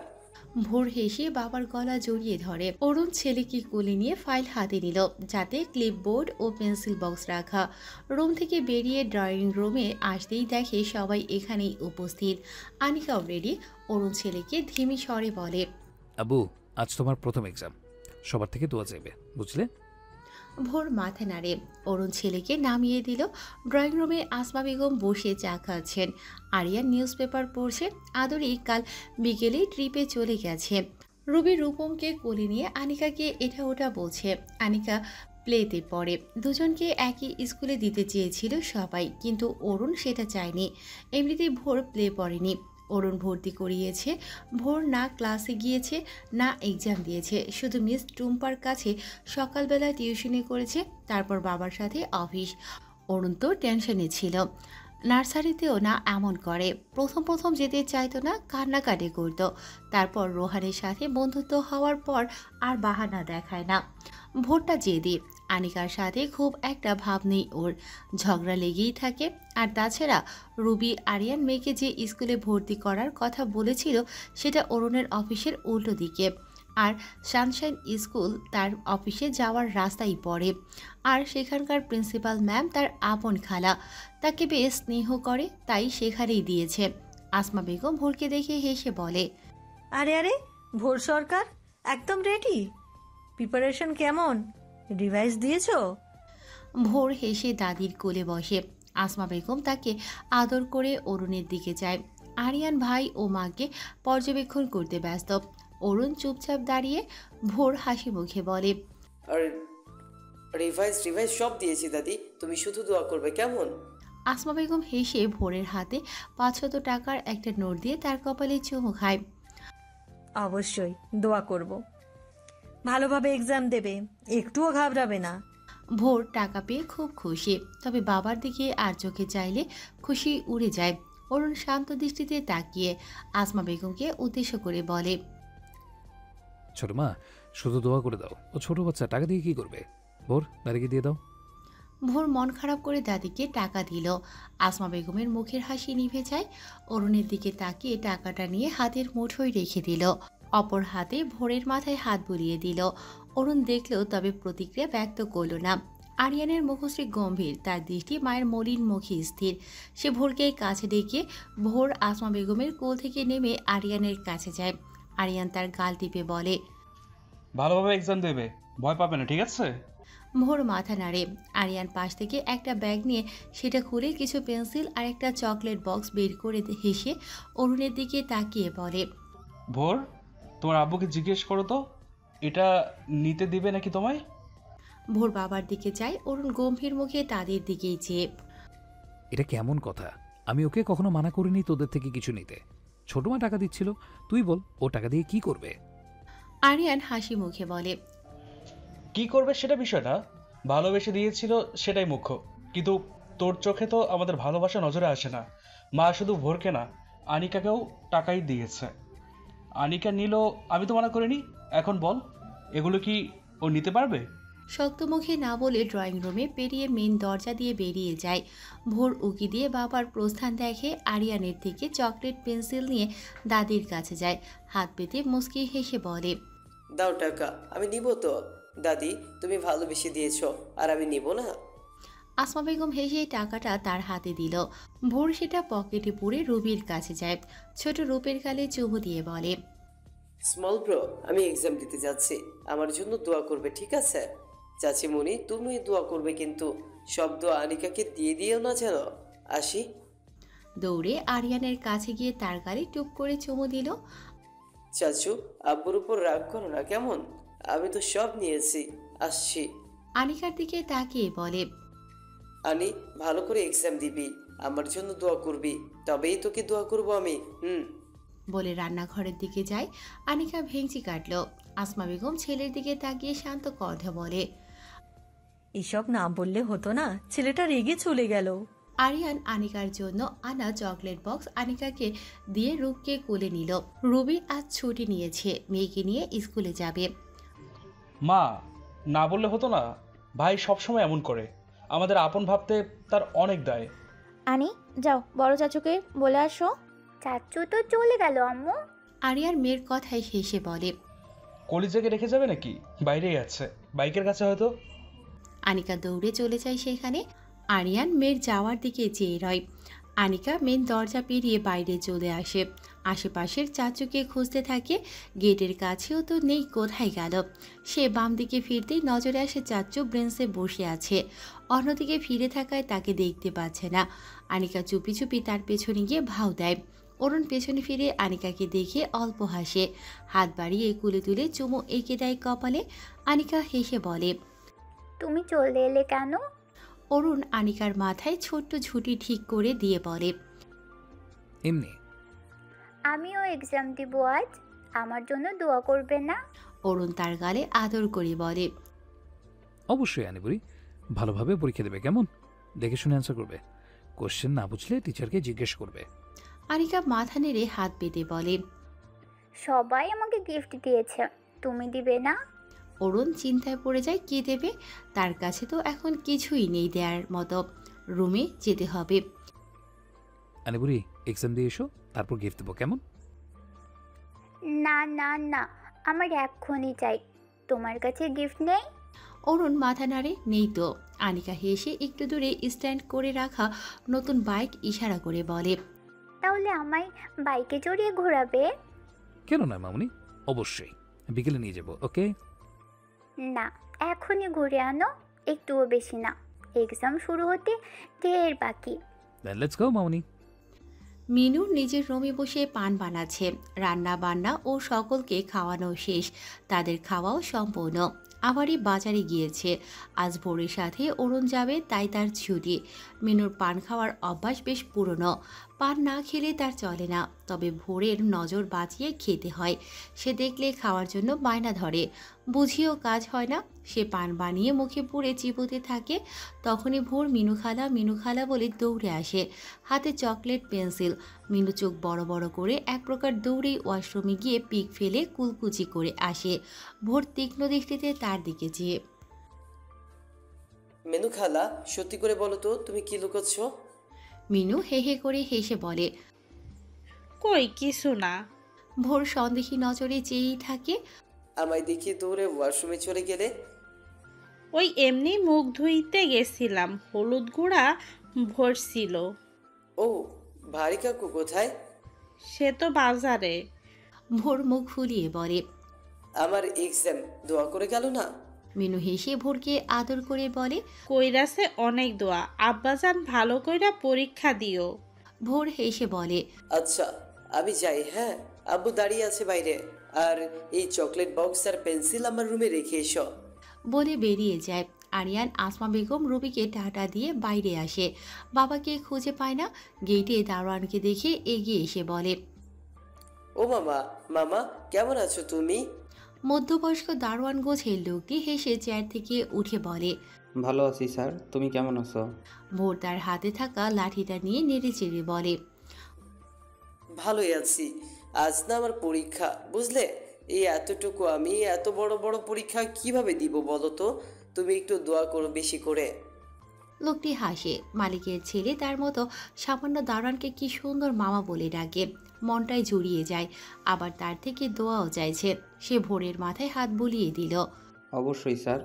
Speaker 2: ভোর হেসে বাবার গলা জড়িয়ে ধরে। অরুণ ছেলেকে কোলে নিয়ে ফাইল হাতে নিল, যাতে ক্লিপবোর্ড ও পেন্সিল বক্স রাখা। রুম থেকে বেরিয়ে ড্রয়িং রুমে আসতেই দেখে সবাই এখানেই উপস্থিত। আনিকাও রেডি। অরুণ ছেলেকে ধিমি স্বরে বলে,
Speaker 1: আব্বু আজ তোমার প্রথম এক্সাম, সবার থেকে দোয়া চাইবে, বুঝলে?
Speaker 2: ভোর মাথা নাড়ে। অরুণ ছেলেকে নামিয়ে দিল। ড্রয়িং রুমে আসমা বেগম বসে চা খাচ্ছেন। আরিয়া নিউজ পেপার পড়ছে। আদরি কাল বিকেলে ট্রিপে চলে গেছে। রুবি রূপমকে কোলে নিয়ে আনিকাকে এটা ওটা বলছে। আনিকা প্লেতে পড়ে। দুজনকে একই স্কুলে দিতে চেয়েছিল সবাই, কিন্তু অরুণ সেটা চায়নি। এমনিতেই ভোর প্লে পড়েনি। অরুণ ভর্তি করিয়েছে। ভোর না ক্লাসে গিয়েছে না এক্সাম দিয়েছে, শুধু মিস টুম্পার কাছে সকালবেলা টিউশনি করেছে, তারপর বাবার সাথে অফিস। অরুণ তো টেনশনে ছিল। নার্সারিতেও না এমন করে। প্রথম প্রথম যেতে চাইতো না, কান্নাকাটি করতো। তারপর রোহানের সাথে বন্ধুত্ব হওয়ার পর আর বাহানা দেখায় না। ভোরটা জেদি। আনিকার সাথে খুব একটা ভাব নেই ওর, ঝগড়া লেগেই থাকে। আর তাছাড়া রুবি আরিয়ান মেয়েকে যে স্কুলে ভর্তি করার কথা বলেছিল সেটা অরুণের অফিসের উল্টো দিকে, আর সানশাইন স্কুল তার অফিসে যাওয়ার রাস্তায় পড়ে। আর সেখানকার প্রিন্সিপাল ম্যাম তার আপন খালা, তাকে বেশ স্নেহ করে, তাই সেখানেই দিয়েছে। আসমা বেগম ভোরকে দেখে হেসে বলে,
Speaker 9: আরে আরে, ভোর সরকার একদম রেডি? প্রিপারেশন কেমন? রিভাইজ দিয়েছো?
Speaker 2: ভোর হেসে দাদির কোলে বসে। আসমা বেগম তাকে আদর করে অরুণের দিকে যায়। আরিয়ান ভাই ও মাকে পর্যবেক্ষণ করতে ব্যস্ত। অরুণ চুপচাপ দাঁড়িয়ে। ভোর হাসি মুখে বলে,
Speaker 7: আর রিভাইজ সব দিয়েছি দাদি, তুমি শুধু দোয়া করবে কেমন?
Speaker 2: আসমা বেগম হেসে ভোরের হাতে 500 টাকার একটা নোট দিয়ে তার কপালে চুমু খায়।
Speaker 9: অবশ্যই দোয়া করব। ভালোভাবে এক্সাম দেবে, একটুও ঘাবড়াবে না।
Speaker 2: ভোর টাকা পেয়ে খুব খুশি, তবে বাবার দিকে আর চোখে চাইলে খুশি উড়ে যায়। অরুণ শান্ত দৃষ্টিতে তাকিয়ে আসমা বেগমকে উদ্দেশ্য করে বলে,
Speaker 1: ছোট মা, শুধু দোয়া করে দাও। ও ছোট বাচ্চা, টাকা দিয়ে কি করবে? ভোর, দাঁড়িয়ে দিয়ে দাও।
Speaker 2: ভোর মন খারাপ করে দাদিকে টাকা দিল। আসমা বেগমের মুখের হাসি নিভে যায়। অরুণের দিকে তাকিয়ে টাকাটা নিয়ে হাতের মুঠোয় রেখে দিল। অপর হাতে ভোরের মাথায় হাত বুলিয়ে দিল। অরুণ দেখল, তবে প্রতিক্রিয়া ব্যক্ত করল না। আরিয়ানের মুখশ্রী গম্ভীর, তার দৃষ্টি মায়ের মলিন মুখে স্থির। সে ভোরকে কাছে ডেকে ভোর আসমা বেগমের কোল থেকে নেমে আরিয়ানের কাছে যায়। আরিয়ান তার গাল টিপে বলে,
Speaker 8: ভালোভাবে এক্সাম দেবে, ভয় পাবে না, ঠিক আছে?
Speaker 2: ভোর মাথা নাড়ে। আরিয়ান পাশ থেকে একটা ব্যাগ নিয়ে সেটা খুলে কিছু পেন্সিল আর একটা চকলেট বক্স বের করে হেসে অরুণের দিকে তাকিয়ে বলে,
Speaker 8: ভোর, তোমার আব্বুকে জিজ্ঞেস করো তো এটা নিতে দিবে নাকি তোমায়।
Speaker 2: ভোর বাবার দিকে যায়। অরুণ গম্ভীর মুখে তাদের দিকেই চেয়ে,
Speaker 1: এটা কেমন কথা? আমি ওকে কখনো মানা করিনি তোদের থেকে কিছু নিতে। ছোট মা টাকা দিচ্ছিল, তুই বল ও টাকা দিয়ে কি করবে?
Speaker 2: আরিয়ান হাসি মুখে বলে,
Speaker 8: কি করবে সেটা বিষয় না, ভালোবেসে দিয়েছিল সেটাই মুখ্য। কিন্তু তোর চোখে তো আমাদের ভালোবাসা নজরে আসে না। মা শুধু ভোরকে না, আনিকাকেও টাকাই দিয়েছে। আনিকা নিল, আমি তো মানা করিনি। এখন বল, এগুলো কি ও নিতে পারবে?
Speaker 2: শক্ত মুখে না বলে ড্রয়িং রুমে পেরিয়ে মেন দরজা দিয়ে বেরিয়ে যায়। ভোর উকি দিয়ে বাবার প্রস্থান দেখে। আরিয়ানের থেকে চকলেট পেন্সিল নিয়ে দাদির কাছে যায়। হাত পেতে মুচকি হেসে বলে,
Speaker 7: দাও টাকা, আমি নিব তো। দাদি, তুমি ভালোবেসে দিয়েছো, আর আমি নিব না?
Speaker 2: আসমা বেগম হেসে টাকাটা তার হাতে দিল। ভোর সেটা পকেটে পুরে রুবির কাছে যায়। ছোট রূপের গালে চুমু দিয়ে বলে,
Speaker 7: স্মল ব্রো, আমি এক্সাম দিতে যাচ্ছি, আমার জন্য দোয়া করবে, ঠিক আছে? চাচিমণি, তুমি দোয়া করবে, কিন্তু সব দোয়া আনিকাকে দিয়ে দিও না যেন। আসি।
Speaker 2: দৌড়ে আরিয়ানের কাছে গিয়ে তার গালে টুপ করে চুমু দিল।
Speaker 7: চাচু, আব্বুর উপর রাগ করো না কেমন? আমি তো সব নিয়েছি। আসছি।
Speaker 2: আনিকার দিকে তাকিয়ে বলে,
Speaker 7: আনি, ভালো করে এক্সাম দিবি, আমার জন্য দোয়া করবি, তবেই তোকে দোয়া করবো আমি।
Speaker 2: বলে রান্নাঘরের দিকে যায়। আনিকা ভেঙচি কাটল। আসমা বেগম ছেলের দিকে তাকিয়ে শান্ত কণ্ঠে বলে,
Speaker 9: এসব না বললে হতো না, ছেলেটা রেগে চলে গেল।
Speaker 2: আরিয়ান আনিকার জন্য আনা চকলেট বক্স আনিকাকে দিয়ে রূপকে কোলে নিল। রুবি আজ ছুটি নিয়েছে, মেয়েকে নিয়ে স্কুলে যাবে।
Speaker 8: মা, না বললে হতো না। ভাই সবসময় এমন করে, আমাদের আপন ভাবতে তার অনেক দায়।
Speaker 10: আনি, যাও বড় চাচুকে বলে আসো। চাচু তো চলে গেল আম্মু।
Speaker 2: আরিয়ার মেয়ের কথায় হেসে বলে,
Speaker 8: কলিজাকে রেখে যাবে নাকি? বাইরেই আছে, বাইকের কাছে হয়তো।
Speaker 2: আনিকা দৌড়ে চলে যায় সেখানে। আরিয়ান মেয়ের যাওয়ার দিকে চেয়ে রয়। আনিকা মেন দরজা পেরিয়ে বাইরে চলে আসে। আশেপাশের চাচুকে খুঁজতে থাকে। গেটের কাছেও তো নেই, কোথায় গেল? সে বাম দিকে ফিরতেই নজরে আসে চাচু ব্রেঞ্চে বসে আছে। অন্যদিকে ফিরে থাকায় তাকে দেখতে পাচ্ছে না। আনিকা চুপি চুপি তার পেছনে গিয়ে ভাও দেয়। অরুণ পেছনে ফিরে আনিকাকে দেখে অল্প হাসে। হাত বাড়িয়ে কুলে তুলে চুমু এঁকে দেয় কপালে। আনিকা হেসে বলে,
Speaker 10: তুমি চলে এলে কেন?
Speaker 2: অরুণ আনিকার মাথায় ছোট্ট ঝুঁটি ঠিক করে দিয়ে বলে,
Speaker 1: এমনি।
Speaker 10: আমিও এক্সাম দিব আজ, আমার জন্য দোয়া করবে না?
Speaker 2: অরুণ তার গালে আদর করে বলে,
Speaker 1: অবশ্যই আনিবুড়ি, ভালোভাবে পরীক্ষা দেবে, কেমন? দেখে শুনে অ্যান্সার করবে। কোশ্চেন না বুঝলে টিচারকে জিজ্ঞেস করবে।
Speaker 2: আনিকা মাথা নেড়ে হাত পেতে বলে,
Speaker 10: সবাই আমাকে গিফট দিয়েছে, তুমি দিবে না?
Speaker 2: অরুণ চিন্তায় পড়ে যায়, কি দেবে? তার কাছে তো এখন কিছুই নেই দেওয়ার মতো। রুমে যেতে হবে।
Speaker 1: আনিবুড়ি, এক্সাম দিয়ে এসো, তারপর গিফট দেবো, কেমন?
Speaker 10: না না না, আমার এক্ষুনি চাই। তোমার কাছে গিফট নেই?
Speaker 2: অরুণ মাথা নাড়ে, নেই তো। আনিকা হেসে একটু দূরে স্ট্যান্ড করে রাখা নতুন বাইক ইশারা করে বলে,
Speaker 10: তাহলে আমায় বাইকে চড়িয়ে ঘোরাবে?
Speaker 1: কেন নয় মামুনি, অবশ্যই, বিকেলে নিয়ে যাবো, ওকে?
Speaker 10: না, এখনই ঘুরে আনো, একটুও বেশি না। এক্সাম শুরু হতে ঢের বাকি।
Speaker 1: দেন লেটস গো মামুনি।
Speaker 2: মিনু নিজের রুমে বসে পান বানাচ্ছে। রান্না বান্না ও সকলকে খাওয়ানো শেষ। তাদের খাওয়াও সম্পূর্ণ। আবারই বাজারে গিয়েছে। আজ ভোরের সাথে অরুণ যাবে, তাই তার ছুটি। মিনুর পান খাওয়ার অভ্যাস বেশ পুরনো। পান না খেলে তার চলে না, তবে ভোরের নজর বাঁচিয়ে খেতে হয়। সে দেখলে খাওয়ার জন্য বায়না ধরে, বুঝিয়েও কাজ হয় না। সে পান বানিয়ে মুখে পুরে চিবোতে থাকে। তখনই ভোর মিনু খালা বলে দৌড়ে আসে, হাতে চকলেট পেন্সিল। মিনু চোখ বড় বড় করে এক প্রকার দৌড়েই ওয়াশরুমে গিয়ে পিক ফেলে কুলকুচি করে আসে। ভোর তীক্ষ্ণ দৃষ্টিতে তার দিকে চেয়ে,
Speaker 7: মেনু খালা, সত্যি করে বলো তো তুমি কি লুকোচ্ছ?
Speaker 2: মিনু হে হে করে হেসে বলে।
Speaker 11: কই কিছু না।
Speaker 2: ভোর সন্দেহী নজরে চেয়েই থাকে।
Speaker 7: আমায় দেখিয়ে দৌড়ে ওয়াশরুমে চলে গেলে?
Speaker 11: ওই এমনি মুখ ধুইতে গেছিলাম, হলুদ গুঁড়া ভরছিল।
Speaker 7: ও, ভারী কাকু কোথায়?
Speaker 11: সে তো বাজারে।
Speaker 2: ভোর মুখ ফুলিয়ে বলে।
Speaker 7: আমার এক্সাম দোয়া করে গেল না?
Speaker 2: মিনু হেসে ভোরকে আদর করে বলে।
Speaker 11: কইরাছে অনেক দোয়া, আব্বাজান ভালো কইরা পরীক্ষা দিও।
Speaker 2: ভোর হেসে বলে।
Speaker 7: আচ্ছা আমি যাই, হ্যাঁ? আব্বু দাঁড়িয়ে আছে বাইরে, আর এই চকলেট বক্স আর পেন্সিল আমার রুমে রেখে এসো।
Speaker 2: বলে বেরিয়ে যায়। আরিয়ান আসমা বেগম রুবিকে টাটা দিয়ে বাইরে আসে। বাবাকে খুঁজে পায় না। গেটে দারোয়ানকে দেখে এগিয়ে এসে বলে।
Speaker 7: ও মামা, মামা কেমন আছো তুমি?
Speaker 2: মধ্যবয়স্ক দারোয়ান গোছের লোকটি হেসে চেয়ার থেকে উঠে বলে।
Speaker 12: ভালো আছি স্যার, তুমি কেমন আছো?
Speaker 2: ভোর তার হাতে থাকা লাঠিটা নিয়ে নেড়ে চেড়ে বলে।
Speaker 7: ভালোই আছি। আজ না আমার পরীক্ষা, বুঝলে? এই এতটুকু আমি এত বড় বড় পরীক্ষা কিভাবে দিব বলো তো? তুমি একটু দোয়া করো বেশি করে।
Speaker 2: লোকটি হাসে। মালিকের ছেলে তার মতো সামান্য দারোয়ানকে কি সুন্দর মামা বলে ডাকে। মনটাই জড়িয়ে যায়। আবার তার থেকে দোয়াও চাইছে। সে ভোরের মাথায় হাত বুলিয়ে দিল।
Speaker 12: অবশ্যই স্যার,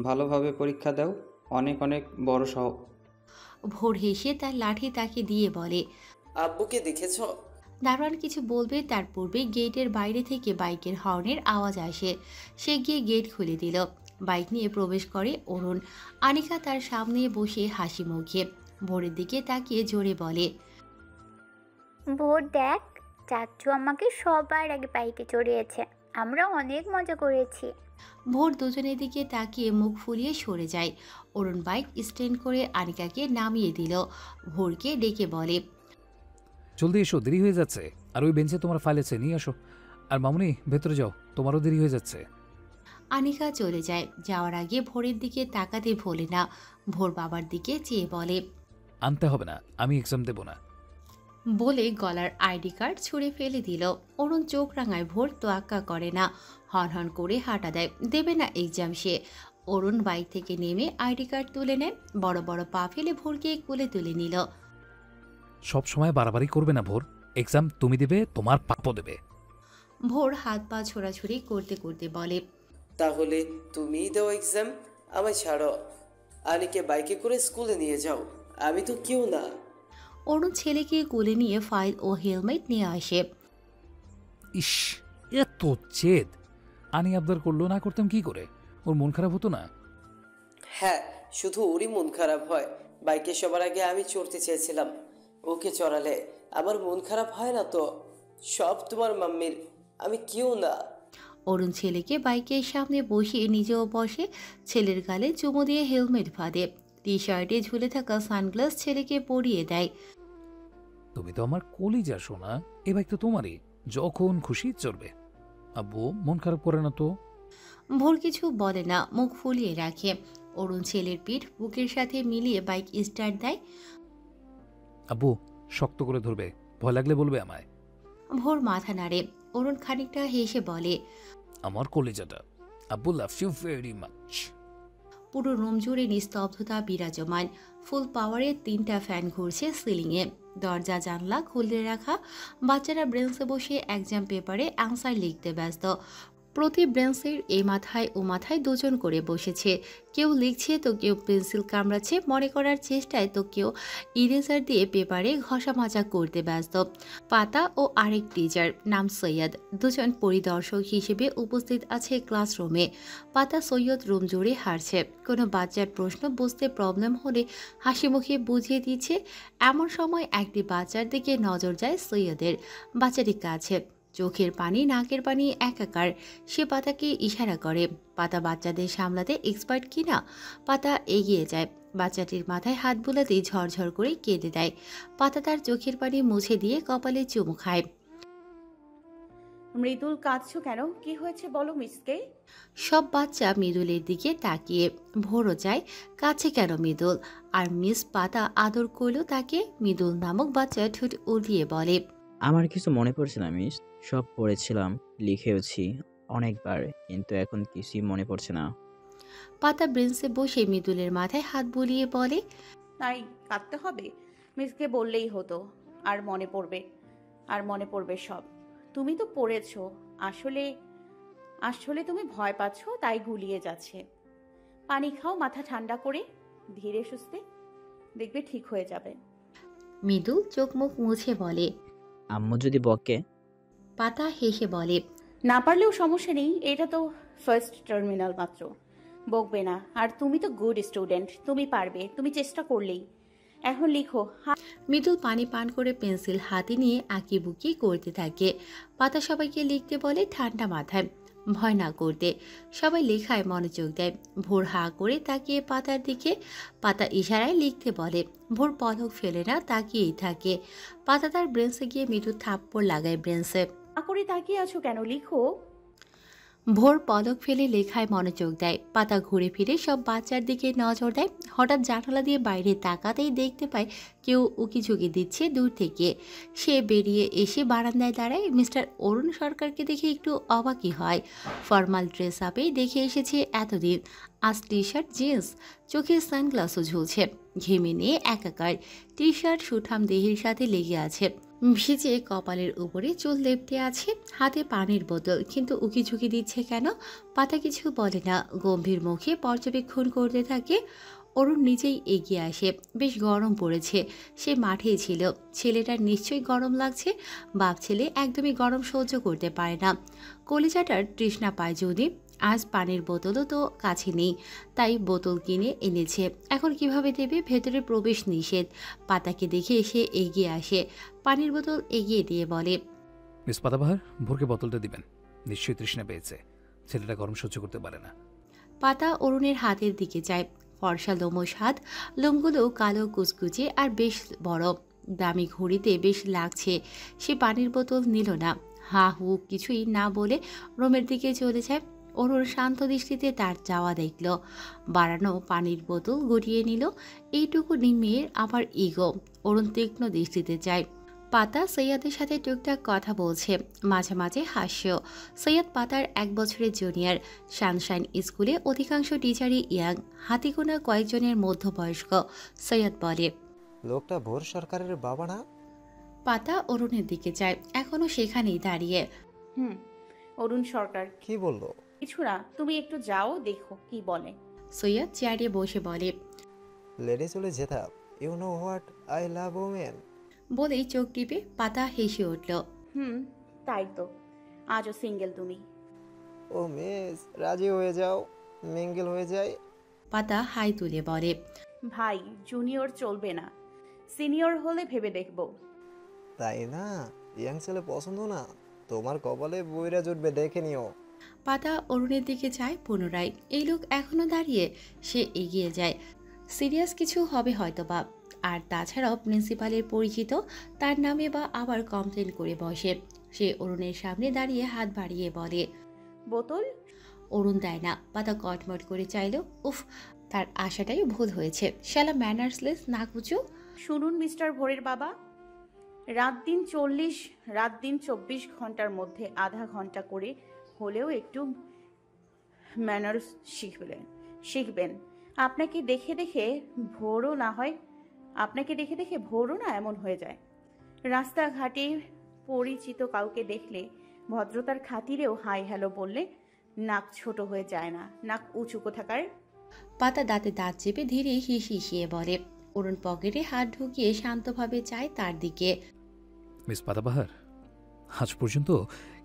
Speaker 12: ভালোভাবে পরীক্ষা দাও, অনেক অনেক বড় সহ।
Speaker 2: ভোর হেসে তার লাঠি তাকে দিয়ে বলে।
Speaker 7: আব্বুকে দেখেছ?
Speaker 2: দারোয়ান কিছু বলবে তার পূর্বে গেটের বাইরে থেকে বাইকের হর্নের আওয়াজ আসে। সে গিয়ে গেট খুলে দিল। বাইক নিয়ে প্রবেশ করে অরুণ। আনিকা তার সামনে বসে হাসি মুখে ভোরের দিকে তাকিয়ে জোরে বলে।
Speaker 10: ভোর দেখ, চাচ্চু আমাকে সবার আগে বাইকে চড়িয়েছে, আমরা অনেক মজা করেছি।
Speaker 2: ভোর দুজনের দিকে তাকিয়ে মুখ ফুলিয়ে সরে যায়। অরুণ বাইক স্ট্যান্ড করে আনিকাকে নামিয়ে দিল। ভোরকে ডেকে বলে।
Speaker 1: জলদি এসো, দেরি হয়ে যাচ্ছে। আর ওই বেঞ্চে তোমার ফাইল আছে, নিয়ে আসো। আর মামুনি ভেতরে যাও, তোমারও দেরি হয়ে যাচ্ছে।
Speaker 2: আনিকা চলে যায়। যাওয়ার আগে ভোরের দিকে তাকাতে ভোলে না। ভোর বাবার দিকে চেয়ে বলে।
Speaker 1: আনতে হবে না, আমি এক্সাম দেব না।
Speaker 2: বলে গলার আইডি কার্ড ছুঁড়ে ফেলে দিল। অরুণ চোখ রাঙায়। ভোর তোয়াক্কা করে না, হন হন করে হাঁটা দেয়। দেবে না এক্সাম সে। অরুণ বাইক থেকে নেমে আইডি কার্ড তুলে নেয়। বড় বড় পা ফেলে ভোরকে কোলে তুলে নিল।
Speaker 1: সব সময় বাড়াবাড়ি করবে না ভোর। এক্সাম তুমি দেবে, তোমার পাপও দেবে।
Speaker 2: ভোর হাত পা ছোড়াছুড়ি করতে করতে বলে।
Speaker 7: তাহলে তুমিই দাও এক্সাম, আমায় ছাড়ো। আনিকে বাইকে করে স্কুলে নিয়ে যাও, আমি তো কেউ না।
Speaker 2: অরুণ ছেলেকে কোলে নিয়ে ফাইল ও হেলমেট নিয়ে আসে।
Speaker 1: ইস, এত জেদ! আনি আবদার করলো, না করতাম কি করে? ওর মন খারাপ হতো না?
Speaker 7: হ্যাঁ, শুধু ওরই মন খারাপ হয়। বাইকে সবার আগে আমি চড়তে চেয়েছিলাম, ওকে চড়ালে আমার মন খারাপ হয় না তো? সব তোমার মাম্মির, আমি কেউ না।
Speaker 2: অরুণ ছেলেকে বাইকের সামনে বসিয়ে নিজেও বসে। ছেলের গালে চুমো দিয়ে হেলমেট বাঁধে। টি শার্টে ঝুলে থাকা সানগ্লাস ছেলেকে পরিয়ে দেয়।
Speaker 1: তুমি তো আমার কলিজা সোনা, এ বাইক তো তোমারই, যখন খুশি চড়বে। আব্বু মন খারাপ করে না তো?
Speaker 2: ভোর কিছু বলে না, মুখ ফুলিয়ে রাখে। অরুণ ছেলের পিঠ বুকের সাথে মিলিয়ে বাইক স্টার্ট দেয়।
Speaker 1: আব্বু শক্ত করে ধরবে, ভয় লাগলে বলবে আমায়।
Speaker 2: ভোর মাথা নাড়ে। অরুণ খানিকটা হেসে বলে।
Speaker 1: আমার কলিজাটা, আব্বু লাভস ইউ ভেরি মাচ।
Speaker 2: পুরো রুম জুড়ে নিস্তব্ধতা বিরাজমান। ফুল পাওয়ারে 3টা ফ্যান ঘুরছে সিলিংয়ে। দরজা জানলা খুলে রাখা। বাচ্চারা ব্রেঞ্চে বসে এক্সাম পেপারে অ্যান্সার লিখতে ব্যস্ত। প্রতি ব্রেঞ্চের এ মাথায় ও মাথায় দুজন করে বসেছে। কেউ লিখছে তো কেউ পেন্সিল কামড়াচ্ছে মনে করার চেষ্টায়, তো কেউ ইরেজার দিয়ে পেপারে ঘষা মাজা করতে ব্যস্ত। পাতা ও আরেক টিচার, নাম সৈয়দ, দুজন পরিদর্শক হিসেবে উপস্থিত আছে ক্লাসরুমে। পাতা সৈয়দ রুম জুড়ে হারছে। কোনো বাচ্চার প্রশ্ন বুঝতে প্রবলেম হলে হাসি মুখে বুঝিয়ে দিচ্ছে। এমন সময় একটি বাচ্চার দিকে নজর যায় সৈয়দের। বাচ্চাটি কাছে, চোখের পানি নাকের পানি একাকার। সে পাতাকে ইশারা করে। পাতা বাচ্চাদের সামলাতে এক্সপার্ট কিনা। পাতা এগিয়ে যায়, বাচ্চাটির মাথায় হাত বুলাতেই ঝরঝর করে কেঁদে দেয়। পাতা তার চোখের পানি মুছে দিয়ে কপালে চুমু খায়।
Speaker 6: মৃদুল, কাঁদছো কেন? কি হয়েছে বলো মিসকে।
Speaker 2: সব বাচ্চা মৃদুলের দিকে তাকিয়ে। ভোরও যায়, কাছে কেন মৃদুল? আর মিস পাতা আদর করল তাকে। মৃদুল নামক বাচ্চা ঠোঁট উলিয়ে বলে,
Speaker 13: আমার কিছু মনে পড়ছে না মিস, সব পড়েছিলাম, লিখেওছি অনেকবার, কিন্তু এখন কিছুই মনে পড়ছে না।
Speaker 2: পাতা বেঞ্চে বসে মৃদুলের মাথায় হাত বুলিয়ে বলে,
Speaker 6: তাই কাঁদতে হবে? মিসকে বললেই হতো। আর মনে পড়বে, আর মনে পড়বে সব। তুমি তো পড়েছো। আসলে আসলে তুমি ভয় পাচ্ছো, তাই গুলিয়ে যাচ্ছে। পানি খাও মাথা ঠান্ডা করে, ধীরে সুস্থে, দেখবে ঠিক হয়ে যাবে।
Speaker 2: মৃদুল চোখ মুখ মুছে বলে।
Speaker 13: আম্মু যদি বকে?
Speaker 2: পাতা হেসে বলে,
Speaker 6: না পারলেও সমস্যা নেই, এটা তো ফার্স্ট টার্মিনাল মাত্র, বকবে না। আর তুমি তো গুড স্টুডেন্ট, তুমি পারবে, তুমি চেষ্টা করলেই। এখন লিখো।
Speaker 2: মৃদুল পানি পান করে পেন্সিল হাতে নিয়ে আঁকি বুকি করতে থাকে। পাতা সবাইকে লিখতে বলে ঠান্ডা মাথায়, ভয় না করতে। সবাই লেখায় মনোযোগ দেয়। ভোর হা করে তাকিয়ে পাতার দিকে। পাতা ইশারায় লিখতে বলে। ভোর পলক ফেলে না, তাকিয়েই থাকে। পাতা তার ব্রেঞ্চে গিয়ে মৃদুল থাপ্পড় লাগায় ব্রেঞ্চে।
Speaker 6: করে তাকিয়ে আছো কেন, লিখো।
Speaker 2: ভোর পলক ফেলে লেখায় মনোযোগ দেয়। পাতা ঘুরে ফিরে সব বাচ্চার দিকে নজর দেয়। হঠাৎ জানালা দিয়ে বাইরে তাকাতেই দেখতে পায় কেউ উকিঝুঁকি দিচ্ছে দূর থেকে। সে বেরিয়ে এসে বারান্দায় দাঁড়ায়। মিস্টার অরুণ সরকারকে দেখে একটু অবাকই হয়। ফর্মাল ড্রেস আপেই দেখে এসেছে এতদিন, আজ টি শার্ট জিন্স, চোখে সানগ্লাসও ঝুলছে। ঘেমে নিয়ে একাকার। টি শার্ট সুঠাম দেহের সাথে লেগে আছে। ভিজে কপালের উপরে চুল লেপটে আছে। হাতে পানির বোতল, কিন্তু উকিঝুঁকি দিচ্ছে কেন? পাতা কিছু বলে না, গম্ভীর মুখে পর্যবেক্ষণ করতে থাকে। অরুণ নিজেই এগিয়ে আসে। বেশ গরম পড়েছে। সে মাঠেই ছিল। ছেলেটার নিশ্চয়ই গরম লাগছে। বাপ ছেলে একদমই গরম সহ্য করতে পারে না। কলিজাটার তৃষ্ণা পায় যদি। আজ পানির বোতলও তো কাছে নেই, তাই বোতল কিনে এনেছে। এখন কিভাবে দেবে? ভেতরে প্রবেশ নিষেধ। পাতাকে দেখে এসে এগিয়ে আসে। পানির বোতল এগিয়ে দিয়ে বলে,
Speaker 1: মিস পাতাবাহার, ভোরকে বোতলটা দিবেন, নিশ্চয়ই তৃষ্ণা পেয়েছে। ছেলেটা গরম সহ্য করতে পারে না।
Speaker 2: পাতা অরুণের হাতের দিকে যায়। ফর্সা লোমশ হাত, লোমগুলো কালো কুচকুচে আর বেশ বড়। দামি ঘড়িতে বেশ লাগছে। সে পানির বোতল নিল না। হা হু কিছুই না বলে রুমের দিকে চলে যায়। অরুণ শান্ত দৃষ্টিতে তার যাওয়া দেখল। বাড়ানো পানির বোতল গড়িয়ে নিল। এইটুকু মেয়ের আবার ইগো। অরুণ তীক্ষ্ণ দৃষ্টিতে যায়। পাতা সৈয়দের সাথে টুকটাক কথা বলছে, মাঝে মাঝে হাস্য। সৈয়দ পাতার 1 বছরের জুনিয়র। সানশাইন স্কুলে অধিকাংশ টিচারই ইয়াং, হাতিগোনা কয়েকজনের মধ্যবয়স্ক। সৈয়দ বলে,
Speaker 14: লোকটা ভোর সরকারের বাবা না?
Speaker 2: পাতা অরুণের দিকে যায়, এখনো সেখানেই দাঁড়িয়ে।
Speaker 6: অরুণ সরকার।
Speaker 14: কি বললো?
Speaker 6: কিছু না, তুমি একটু যাও, দেখো কি বলে।
Speaker 2: সৈয়দ চেয়ারে বসে বলে,
Speaker 14: লেডি চলে যেতাম, you know what I love women.
Speaker 2: বলেই চোখ টিপে পাতা হেসে উঠল।
Speaker 6: তাই তো, আজও সিঙ্গেল তুমি।
Speaker 14: ও মিস, রাজি হয়ে যাও, মিঙ্গেল হয়ে যায়।
Speaker 2: পাতা হাই তুলে বলে,
Speaker 6: ভাই, জুনিয়র চলবে না, সিনিয়র হলে ভেবে দেখব।
Speaker 14: তাই না? ইয়াং ছেলে পছন্দ না? তোমার কপালে বইরা জুটবে, দেখে নিও।
Speaker 2: পাতা অরুণের দিকে যায় পুনরায়। এই লোক এখনো দাঁড়িয়ে। সে এগিয়ে যায়। সিরিয়াস কিছু হবে হয়তো বা। আর তাছাড়াও প্রিন্সিপালের পরিচিত, তার নামে বা আবার কমপ্লেন করে বসে। সে অরুণের সামনে দাঁড়িয়ে হাত বাড়িয়ে বলে,
Speaker 6: বোতল।
Speaker 2: অরুণ দেয় না। পাতা কটমট করে চাইল। উফ, তার আশাটাই ভুল হয়েছে। শালা ম্যানার্সলেস না কুচু।
Speaker 6: শুনুন মিস্টার ভোরের বাবা, রাত দিন 24 ঘন্টার মধ্যে আধা ঘন্টা করে হলেও একটু ম্যানার্স শিখবেন। আপনাকে দেখে দেখে ভোরও না এমন হয়ে যায়। রাস্তাঘাটে পরিচিত কাউকে দেখলে ভদ্রতার খাতিরেও হাই হ্যালো বললে নাক ছোট হয়ে যায় না, নাক উঁচু কোথাকার।
Speaker 2: পাতা দাঁতে দাঁত চেপে ধীরে হিসিয়ে বলে। অরুণ পকেটে হাত ঢুকিয়ে শান্তভাবে চায় তার দিকে।
Speaker 1: মিস পাতাবাহার, আজ পর্যন্ত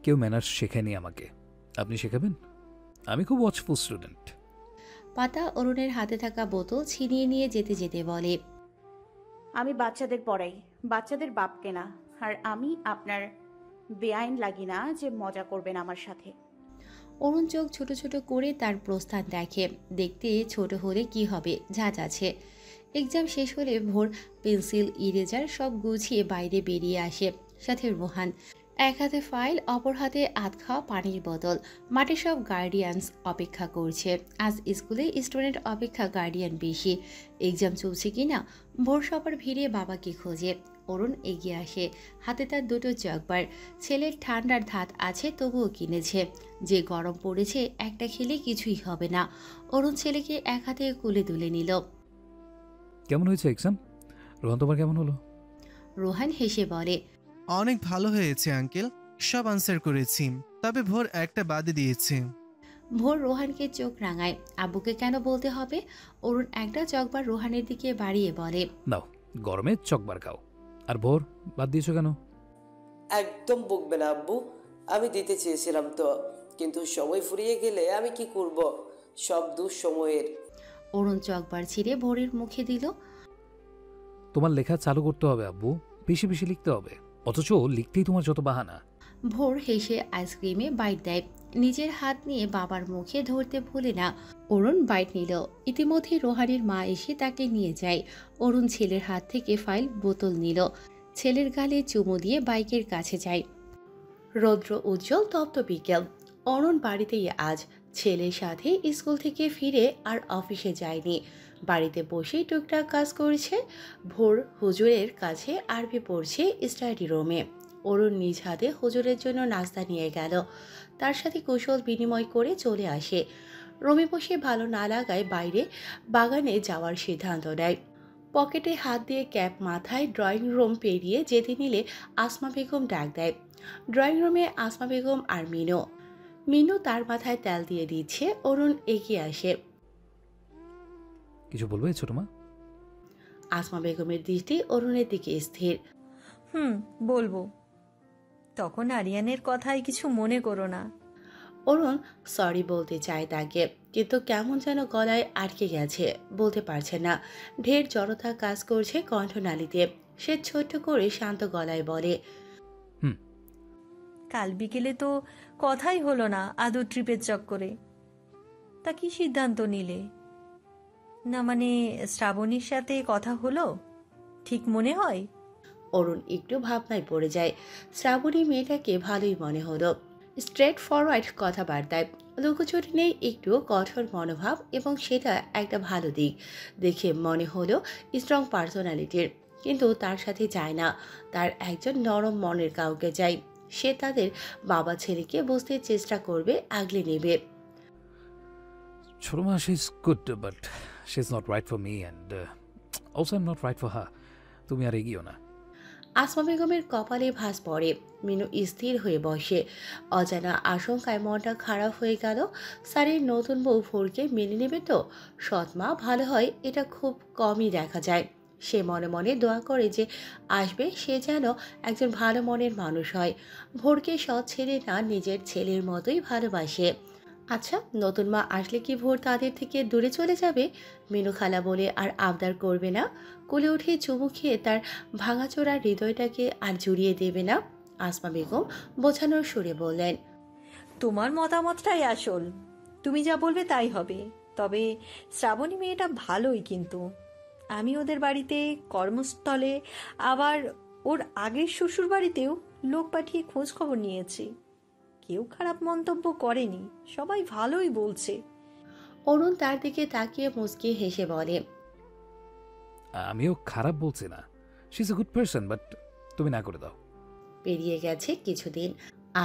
Speaker 1: কেউ ম্যানার্স শেখায়নি আমাকে, আপনি শেখাবেন? আমি খুব ওয়াচফুল স্টুডেন্ট।
Speaker 2: পাতা অরুণের হাতে থাকা বোতল ছিনিয়ে নিয়ে যেতে যেতে বলে,
Speaker 6: আমি বাচ্চাদের পড়াই, বাচ্চাদের বাপকে না। আর আমি আপনার বেআইন লাগি না যে মজা করবেন আমার সাথে।
Speaker 2: অরুণ চোখ ছোট ছোট করে তার প্রস্থান দেখে। দেখতে ছোট হলে কি হবে, ঝাঁজ আছে। এক্সাম শেষ হলে ভোর পেন্সিল ইরেজার সব গুছিয়ে বাইরে বেরিয়ে আসে, সাথে রোহান। এক হাতে ফাইল, অপর হাতে আধ খাওয়া পানির বোতল। মাঠে সব গার্ডিয়ানস অপেক্ষা করছে। আজ স্কুলে স্টুডেন্ট অপেক্ষা গার্ডিয়ান বেশি। এক্সাম চলছে কিনা ভোর সবার ভিড়ে বাবাকে খোঁজে। অরুণ এগিয়ে আসে, হাতে তার দুটো চকবার। ছেলের ঠান্ডার ধাত আছে তবুও কিনেছে। যে গরম পড়েছে, একটা খেলে কিছুই হবে না। অরুণ ছেলেকে এক হাতে কুলে তুলে নিল।
Speaker 1: কেমন হয়েছে এক্সাম? রোহান, তোমার কেমন হলো?
Speaker 2: রোহান হেসে বলে,
Speaker 15: অনেক ভালো হয়েছে আঙ্কেল, সব আনসার করেছি, তবে ভোর একটা বাদে দিয়েছে।
Speaker 2: ভোর রোহানকে চোখ রাঙায়। আব্বুকে কেন বলতে হবে? অরুণ একটা চকবার রোহানের দিকে বাড়িয়ে বলে,
Speaker 1: নাও, গরমে চকবার খাও। আর ভোর, বাদ দিয়েছো কেন?
Speaker 7: একদম বকবে না আব্বু, আমি দিতে চেয়েছিলাম তো, কিন্তু সময় ফুরিয়ে গেলে আমি কি করব? সব দুঃসময়ের।
Speaker 2: অরুণ চকবার ছিঁড়ে ভোরের মুখে দিল।
Speaker 1: তোমার লেখা চালু করতে হবে আব্বু, বেশি বেশি লিখতে হবে, অথচ লিখতেই তোমার যত বাহানা।
Speaker 2: ভোর হেসে আইসক্রিমে বাইট দেয়। নিজের হাত নিয়ে বাবার মুখে ধরতে ভুলে না। অরুণ বাইট নিল। ইতিমধ্যে রোহানের মা এসে তাকে নিয়ে যায়। অরুণ ছেলের হাত থেকে ফাইল বোতল নিল। ছেলের গালে চুমু দিয়ে বাইকের কাছে যায়। রৌদ্র উজ্জ্বল তপ্ত বিকেল। অরুণ বাড়িতেই আজ। ছেলের সাথে স্কুল থেকে ফিরে আর অফিসে যায়নি, বাড়িতে বসেই টুকটাক কাজ করছে। ভোর হুজুরের কাছে আরবি পড়ছে স্টাডি রুমে। অরুণ নিজ হাতে হুজুরের জন্য নাস্তা নিয়ে গেল। তার সাথে কৌশল বিনিময় করে চলে আসে। রুমে বসে ভালো না লাগায় বাইরে বাগানে যাওয়ার সিদ্ধান্ত নেয়। পকেটে হাত দিয়ে ক্যাপ মাথায় ড্রয়িং রুম পেরিয়ে যেতে নিলে আসমা বেগম ডাক দেয়। ড্রয়িং রুমে আসমা বেগম আর মিনু। মিনু তার মাথায় তেল দিয়ে দিচ্ছে। অরুণ এগিয়ে আসে।
Speaker 1: কিছু বলবে ছোট মা?
Speaker 2: আসমা বেগমের দৃষ্টি অরুণের দিকে স্থির।
Speaker 9: বলবো। তখন আরিয়ানের কথায় কিছু মনে করো না।
Speaker 2: অরুণ সরি বলতে চায় তাকে, কিন্তু কেমন যেন গলায় আটকে গেছে, বলতে পারছে না। ঢের জড়তা কাজ করছে কণ্ঠনালীতে। সে ছোট্ট করে শান্ত গলায় বলে,
Speaker 9: কাল বিকেলে তো কথাই হলো না আদর ট্রিপের চক্করে। তা কি সিদ্ধান্ত নিলে? না মানে শ্রাবণীর সাথে কথা হলো ঠিক মনে হয়?
Speaker 2: অরুণ একটু ভাবনায় পড়ে যায়। শ্রাবণী মেয়েটাকে ভালোই মনে হলো। স্ট্রেট ফরওয়ার্ড কথাবার্তায় লুকোচুরি নেই, একটু কঠোর মনোভাব, এবং সেটা একটা ভালো দিক। দেখে মনে হলো স্ট্রং পার্সোনালিটির, কিন্তু তার সাথে যায় না। তার একজন নরম মনের কাউকে চাই। সে তাদের বাবা ছেলেকে বুঝতে চেষ্টা করবে, আগলে নেবে।
Speaker 1: ছোট মা, she is good but she is not right for me and also I am not right for her. তুমি আর এগিয়েও না।
Speaker 2: আসমা বেগমের কপালে ভাঁজ পড়ে। মিনু স্থির হয়ে বসে। অজানা আশঙ্কায় মনটা খারাপ হয়ে গেল। স্যারের নতুন বউ ভোরকে মেনে নেবে তো? সৎমা ভালো হয় এটা খুব কমই দেখা যায়। সে মনে মনে দোয়া করে যে আসবে সে যেন একজন ভালো মনের মানুষ হয়। ভোরকে সৎ ছেলে না, নিজের ছেলের মতোই ভালোবাসে। আচ্ছা, নতুন মা আসলে কি ভোর তাদের থেকে দূরে চলে যাবে? মিনু খালা বলে আর আবদার করবে না? কোলে উঠে চুমু খেয়ে তার ভাঙাচোরা হৃদয়টাকে আর জুড়িয়ে দেবে না? আসমা বেগম বোঝানোর সুরে বললেন,
Speaker 9: তোমার মতামতটাই আসল, তুমি যা বলবে তাই হবে। তবে শ্রাবণী মেয়েটা ভালোই, কিন্তু আমি ওদের বাড়িতে, কর্মস্থলে, আবার ওর আগের শ্বশুর বাড়িতেও লোক পাঠিয়ে খোঁজ খবর নিয়েছি। কেউ খারাপ মন্তব্য করেনি, সবাই ভালোই বলছে।
Speaker 2: অরুণ তার দিকে তাকিয়ে মুচকি হেসে বলে,
Speaker 1: আমিও খারাপ বলছি না, she is a good person, but তুমি না করে দাও।
Speaker 2: পেরিয়ে গেছে কিছুদিন।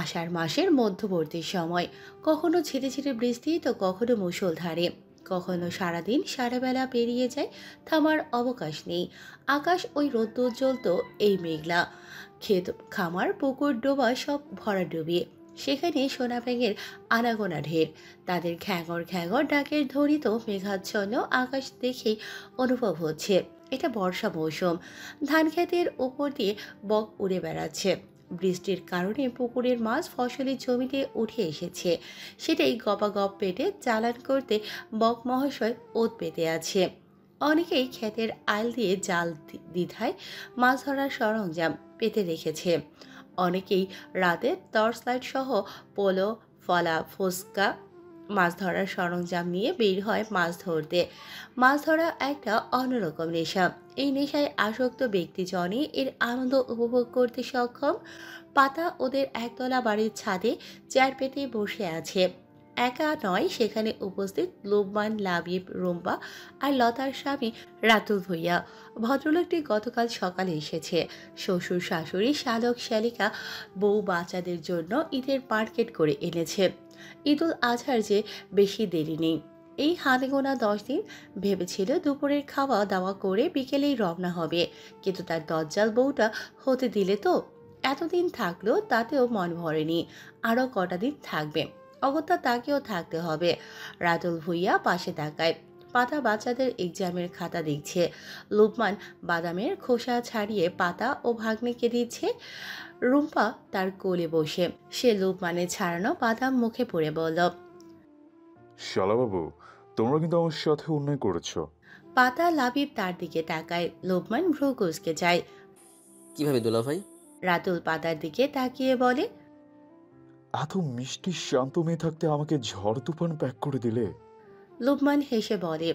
Speaker 2: আষাঢ় মাসের মধ্যবর্তী সময়। কখনো ঝিরে ঝিরে বৃষ্টি তো কখনো মুষলধারে। কখনো সারাদিন সারাবেলা পেরিয়ে যায়, থামার অবকাশ নেই। আকাশ ওই রৌদ্রোজ্জ্বল তো এই মেঘলা। ক্ষেত খামার পুকুর ডোবা সব ভরা ডুবিয়ে। সেখানে সোনা ব্যাঙের আনাগোনা ঢের। তাদের ঘ্যাঙর ঘ্যাঙর ডাকের ধ্বনিত মেঘাচ্ছন্ন আকাশ দেখেই অনুভব হচ্ছে এটা বর্ষা মৌসুম। ধান ক্ষেতের ওপর দিয়ে বক উড়ে বেড়াচ্ছে। বৃষ্টির কারণে পুকুরের মাছ ফসলের জমিতে উঠে এসেছে। সেটাই গপাগপ পেটে চালান করতে বক মহাশয় ওত পেতে আছে। অনেকেই ক্ষেতের আল দিয়ে জাল দ্বিধায় মাছ ধরার সরঞ্জাম পেতে রেখেছে। অনেকেই রাতে টর্চ লাইট সহ পোলো, ফলা, ফুচকা, মাছ ধরার সরঞ্জাম নিয়ে বের হয় মাছ ধরতে। মাছ ধরা একটা অন্যরকম নেশা। এই নেশায় আসক্ত ব্যক্তিজনই এর আনন্দ উপভোগ করতে সক্ষম। পাতা ওদের একতলা বাড়ির ছাদে চেয়ার পেতে বসে আছে। একা নয়, সেখানে উপস্থিত লোকমান, লাবিব, রুম্পা আর লতার স্বামী রাতুল ভূঁইয়া। ভদ্রলোকটি গতকাল সকালে এসেছে। শ্বশুর শাশুড়ি, শালক শালিকা, বউ বাচ্চাদের জন্য ঈদের মার্কেট করে এনেছে। ঈদুল আজহার যে বেশি দেরি নেই। এই হাতে গোনা 10 দিন। ভেবেছিল দুপুরের খাওয়া দাওয়া করে বিকেলেই রওনা হবে, কিন্তু তার দজ্জাল বউটা হতে দিলে তো। এতদিন থাকলো, তাতেও মন ভরেনি। আরও কটা দিন থাকবে, অগত্যা তাকেও থাকতে হবে। রাতুল ভূঁইয়া পাশে তাকায়। পাতা বাচ্চাদের এক্সামের খাতা দেখছে। লোকমান বাদামের খোসা ছাড়িয়ে পাতা ও ভাগ্নেকে দিচ্ছে। রুম্পা তার কোলে বসে। সে লোকমানের ছাড়ানো বাদাম মুখে পড়ে বলল,
Speaker 16: শালাবাবু, তোমরা কিন্তু আমার সাথে অন্যায় করেছো।
Speaker 2: পাতা, লাবিব তার দিকে তাকায়। লোকমান ভ্রু কুঁচকে যায়।
Speaker 5: কিভাবে দুলাভাই?
Speaker 2: রাতুল পাতার দিকে তাকিয়ে বলে,
Speaker 16: এত মিষ্টি শান্ত মেয়ে থাকতে আমাকে ঝড় তুফান প্যাক করে দিলে।
Speaker 2: লোকমান হেসে বলে,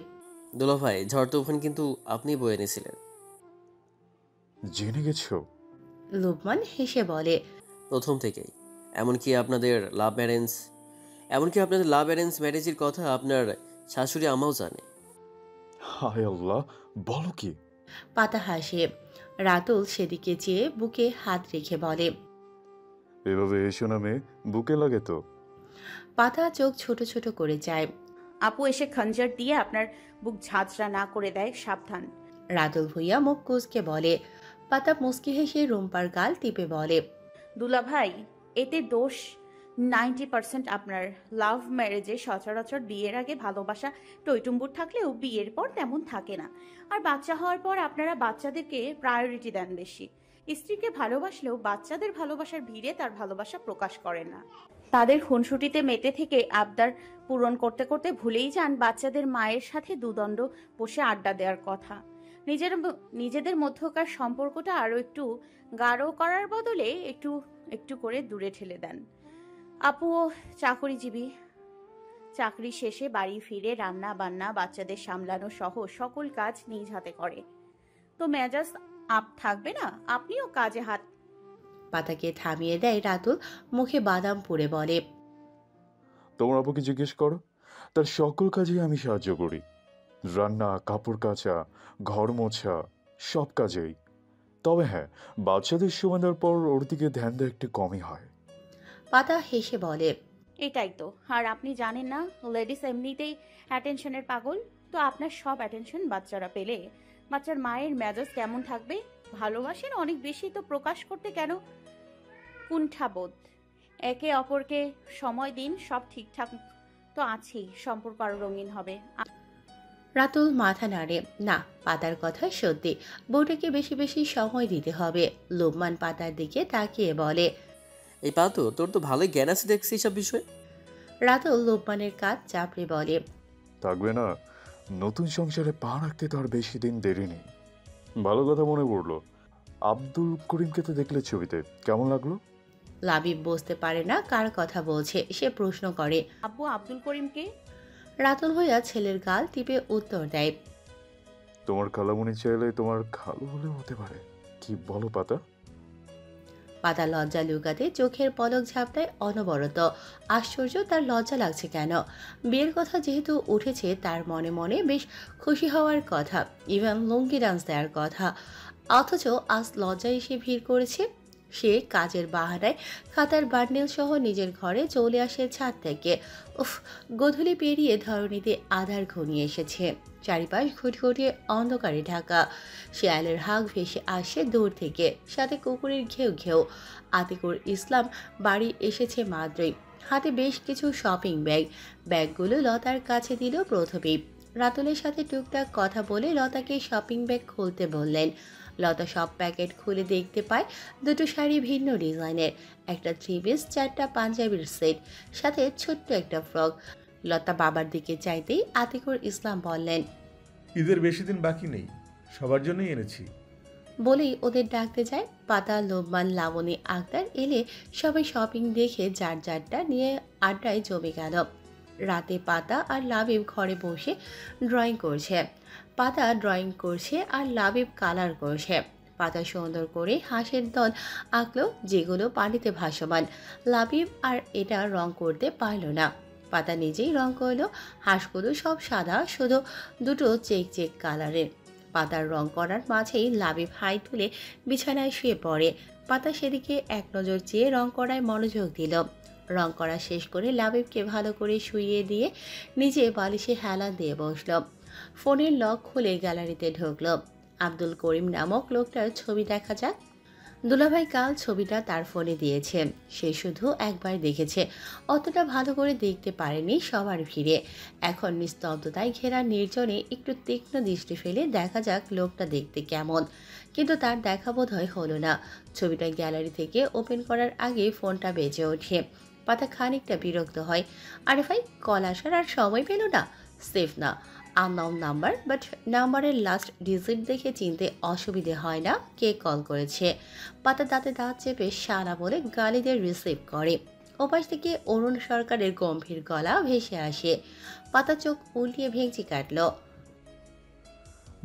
Speaker 5: দুলাভাই, ঝড় তুফান কিন্তু আপনি বয়ে এনেছিলেন।
Speaker 16: জেনে গেছো?
Speaker 2: লোকমান হেসে বলে,
Speaker 5: প্রথম থেকেই। এমনকি আপনাদের লাভ অ্যারেঞ্জ ম্যারেজের কথা আপনার শাশুড়ি আমাও জানে।
Speaker 16: হায় আল্লাহ, বলো কি?
Speaker 2: পাতা হাসে। রাতুল সেদিকে চেয়ে বুকে হাত রেখে বলে,
Speaker 16: এভাবে এসো না মেয়ে, বুকে লাগে তো।
Speaker 2: পাতা চোখ ছোট ছোট করে যায়।
Speaker 6: আপু এসে খঞ্জর দিয়ে আপনার বুক ঝাঁঝরা না করে দেয়, সাবধান।
Speaker 2: রাতুল ভূঁইয়া মুখ কুঁচকে বলে। পাতা মুচকি হেসে রুম্পার গাল টিপে বলে,
Speaker 6: দুলাভাই, এতে দোষ 90% আপনার। লাভ ম্যারেজে সচরাচর বিয়ের আগে ভালোবাসা টইটুম্বুর থাকলেও বিয়ের পর তেমন থাকে না। আর বাচ্চা হওয়ার পর আপনারা বাচ্চাদেরকে প্রায়োরিটি দেন বেশি। স্ত্রীকে ভালোবাসলেও বাচ্চাদের ভালোবাসার ভিড়ে তার ভালোবাসা প্রকাশ করেন না। তাদের খুনসুটিতে মেতে থেকে আবদার পূরণ করতে করতে ভুলেই যান বাচ্চাদের মায়ের সাথে দুদণ্ড বসে আড্ডা দেওয়ার কথা। নিজেদের মধ্যকার সম্পর্কটা আরও একটু গাঢ় করার বদলে একটু একটু করে দূরে ঠেলে দেন। আপুও চাকরিজীবী, চাকরি শেষে বাড়ি ফিরে রান্না বান্না, বাচ্চাদের সামলানো সহ সকল কাজ নিজ হাতে করে। তো মেজাজ আপ থাকবে না, আপনিও কাজে হাত।
Speaker 2: পাতাকে থামিয়ে দেয় রাতুল। মুখে বাদাম পুড়ে বলে,
Speaker 16: তোমার আপুকে জিজ্ঞেস করো, তার সকল কাজে আমি সাহায্য করি। রান্না, কাপড় কাচা, ঘর মোছা, সব কাজেই। তবে হ্যাঁ, বাচ্চাদের সময় দেওয়ার পর ওর দিকে ধ্যান দেওয়া একটু কমই হয়।
Speaker 2: পাতা হেসে বলে,
Speaker 6: এটাই তো। আর আপনি জানেন না, লেডিস এমনিতেই অ্যাটেনশনের পাগল। তো আপনার সব অ্যাটেনশন বাচ্চারা পেলে বাচ্চার মায়ের মেজাজ কেমন থাকবে? ভালোবাসেন অনেক বেশি, তো প্রকাশ করতে কেন কুণ্ঠাবোধ? একে অপরকে সময় দিন, সব ঠিকঠাক তো আছেই, সম্পর্ক আরো রঙিন হবে।
Speaker 2: রাতুল মাথা নাড়ে। না, পাতার কথা সত্যি। বউটাকে বেশি বেশি সময় দিতে হবে। লোকমান পাতার দিকে তাকিয়ে বলে,
Speaker 5: এই পাতো, তোর তো ভালোই জ্ঞান আছে দেখছি সব বিষয়ে।
Speaker 2: রাতুল লোকমানের কাজ চাপড়ে বলে,
Speaker 16: থাকবে না, নতুন সংসারে পা রাখতে তো আর বেশি দিন দেরি নেই। ভালো কথা মনে পড়লো, আব্দুল করিমকে তো দেখলে ছবিতে, কেমন লাগলো?
Speaker 2: লাবিব বুঝতে পারে না কার কথা বলছে। সে প্রশ্ন করে,
Speaker 6: আব্বু, আব্দুল করিমকে?
Speaker 2: রাতুল হইয়া ছেলের গাল টিপে উত্তর দেয়,
Speaker 16: তোমার খালামুনি চাইলে তোমার খালু হলেও হতে পারে। কি বলো পাতা?
Speaker 2: পাতা লজ্জা লুকাতে চোখের পলক ঝাপটায় অনবরত। আশ্চর্য, তার লজ্জা লাগছে কেন? বিয়ের কথা যেহেতু উঠেছে, তার মনে মনে বেশ খুশি হওয়ার কথা, ইভেন লুঙ্গি ডান্স দেওয়ার কথা। অথচ আজ লজ্জা এসে ভিড় করেছে। সে কাজের বাহানায় খাতার বান্ডেল সহ নিজের ঘরে চলে আসে ছাদ থেকে। উফ, গোধূলি পেরিয়ে ধরণীতে আধার ঘনিয়ে এসেছে। চারিপাশ ঘুটঘুটিয়ে অন্ধকারে ঢাকা। শেয়ালের হাঁক ভেসে আসে দূর থেকে, সাথে কুকুরের ঘেউ ঘেউ। আতিকুর ইসলাম বাড়ি এসেছে মাত্রই। হাতে বেশ কিছু শপিং ব্যাগ। ব্যাগগুলো লতার কাছে দিল প্রথমেই। রাতুলের সাথে টুকটাক কথা বলে লতাকে শপিং ব্যাগ খুলতে বললেন। লতা সব প্যাকেট খুলে দেখতে পায় দুটো শাড়ি ভিন্ন ডিজাইনের, একটা 3 পিস, 4টা পাঞ্জাবির সেট, সাথে ছোট্ট একটা ফ্রক। লতা বাবার দিকে চাইতেই আতিকুর ইসলাম বললেন,
Speaker 17: ঈদের বেশি দিন বাকি নেই, সবার জন্যই এনেছি।
Speaker 2: বলেই ওদের ডাকতে যায়। পাতা, লোকমান, লাবণী, আক্তার এলে সবাই শপিং দেখে যার যারটা নিয়ে আড্ডায় জমে গেল। রাতে পাতা আর লাবিব ঘরে বসে ড্রয়িং করছে। পাতা ড্রয়িং করছে আর লাবিব কালার করছে। পাতা সুন্দর করে হাঁসের দল আঁকলো যেগুলো পানিতে ভাসমান। লাবিব আর এটা রং করতে পারল না। পাতা নিজেই রং করলো। হাঁসগুলো সব সাদা, শুধু দুটো চেক চেক কালারের। পাতার রং করার মাঝেই লাবিব হাই তুলে বিছানায় শুয়ে পড়ে। পাতা সেদিকে এক নজর চেয়ে রং করায় মনোযোগ দিল। রং করা শেষ করে লাবিবকে ভালো করে শুইয়ে দিয়ে নিজে বালিশে হেলান দিয়ে বসল। ফোনের লক খুলে গ্যালারিতে ঢুকল। আব্দুল করিম নামক লোকটার ছবি দেখা যাক। দুলাভাই কাল ছবিটা তার ফোনে দিয়েছে। সে শুধু একবার দেখেছে, অতটা ভালো করে দেখতে পারেনি সবার ভিড়ে। এখন নিস্তব্ধতায় ঘেরা নির্জনে একটু তীক্ষ্ণ দৃষ্টি ফেলে দেখা যাক লোকটা দেখতে কেমন। কিন্তু তার দেখা বোধহয় হলো না। ছবিটা গ্যালারি থেকে ওপেন করার আগে ফোনটা বেজে ওঠে। পাতা খানিকটা বিরক্ত হয়। আরে ভাই, কল আসার আর সময় পেল না। সেফ না, আননাউন নাম্বার, বাট নাম্বারের লাস্ট ডিজিট দেখে চিনতে অসুবিধে হয় না কে কল করেছে। পাতা দাঁতে দাঁত চেপে সারা বলে গালিদের রিসিভ করে। ওপাশ থেকে অরুণ সরকারের গম্ভীর গলা ভেসে আসে। পাতা চোখ উল্টিয়ে ভেঙচি কাটল।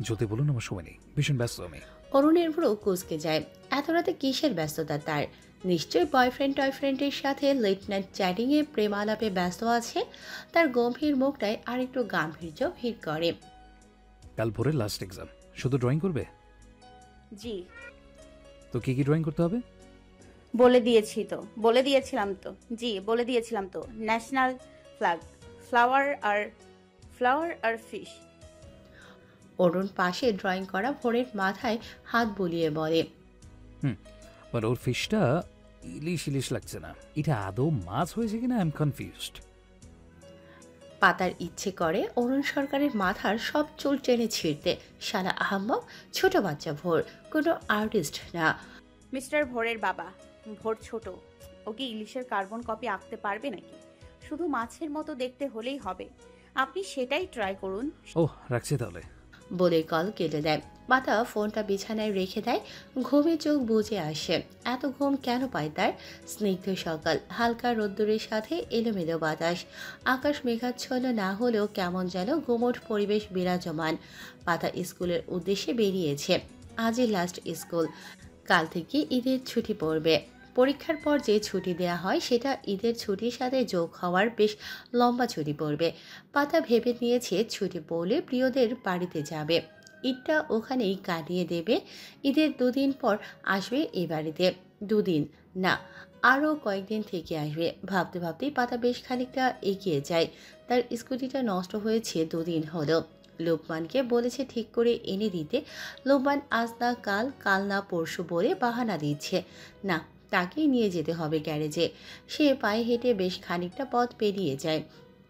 Speaker 1: যদি বলুন আমার সময় নেই, ভীষণ ব্যস্ত আমি।
Speaker 2: অরুণের ভ্রু কুঁচকে যায়। এত রাতে কিসের ব্যস্ততা তার? নিশ্চয়ই বয়ফ্রেন্ড টয়ফ্রেন্ডের সাথে লেট নাইট চ্যাটিংয়ে প্রেম আলাপে ব্যস্ত আছে। তার গম্ভীর মুখটায় আরেকটু গাম্ভীর্য ভিড় করে।
Speaker 1: কাল ভোরের লাস্ট এক্সাম, শুধু ড্রয়িং করবে?
Speaker 6: জি।
Speaker 1: তো কি কি ড্রয়িং করতে হবে?
Speaker 6: বলে দিয়েছিলাম তো। জি, বলে দিয়েছিলাম তো। ন্যাশনাল ফ্ল্যাগ, ফ্লাওয়ার আর ফিশ।
Speaker 2: অরুণ পাশে ড্রয়িং করা ভোরের মাথায় হাত বুলিয়ে বলে,
Speaker 1: বাট ওর ফিশটা ইলিশ ইলিশ লাগছে না। এটা আদৌ মাছ হয়েছে কিনা আই এম কনফিউজড।
Speaker 2: পাতার ইচ্ছে করে অরুণ সরকারের মাথার সব চুল টেনে ছিঁড়তে। শালা আহম্মক, ছোট বাচ্চা ভোর, কোনো আর্টিস্ট না।
Speaker 6: মিস্টার ভোরের বাবা, ভোর ছোট, ওকে ইলিশের কার্বন কপি আঁকতে পারবে নাকি? শুধু মাছের মতো দেখতে হলেই হবে। আপনি সেটাই ট্রাই করুন।
Speaker 1: ও, রাখছি তাহলে
Speaker 2: বলে কল কেটে দেয়। পাতা ফোনটা বিছানায় রেখে দেয়। ঘুমে চোখ বুজে আসে। এত ঘুম কেন পায় তার? স্নিগ্ধ সকাল, হালকা রোদ্দুরের সাথে এলোমেলো বাতাস। আকাশ মেঘাচ্ছন্ন না হলেও কেমন যেন গুমোট পরিবেশ বিরাজমান। পাতা স্কুলের উদ্দেশ্যে বেরিয়েছে। আজই লাস্ট স্কুল। কাল থেকে ঈদের ছুটি পড়বে। পরীক্ষার পর যে ছুটি দেয়া হয় সেটা ঈদের ছুটির সাথে যোগ হওয়ার বেশ লম্বা ছুটি পড়বে। পাতা ভেবে নিয়েছে ছুটি পড়লে প্রিয়দের বাড়িতে যাবে। ঈদটা ওখানেই কাটিয়ে দেবে। ঈদের 2 দিন পর আসবে এ বাড়িতে। 2 দিন না, আরও কয়েকদিন থেকে আসবে। ভাবতে ভাবতেই পাতা বেশ খানিকটা এগিয়ে যায়। তার স্কুটিটা নষ্ট হয়েছে 2 দিন হলো। লোকমানকে বলেছে ঠিক করে এনে দিতে। লোকমান আজ না কাল, কাল না পরশু বলে বাহানা দিচ্ছে। না, তাকেই নিয়ে যেতে হবে গ্যারেজে। সে পায়ে হেঁটে বেশ খানিকটা পথ পেরিয়ে যায়।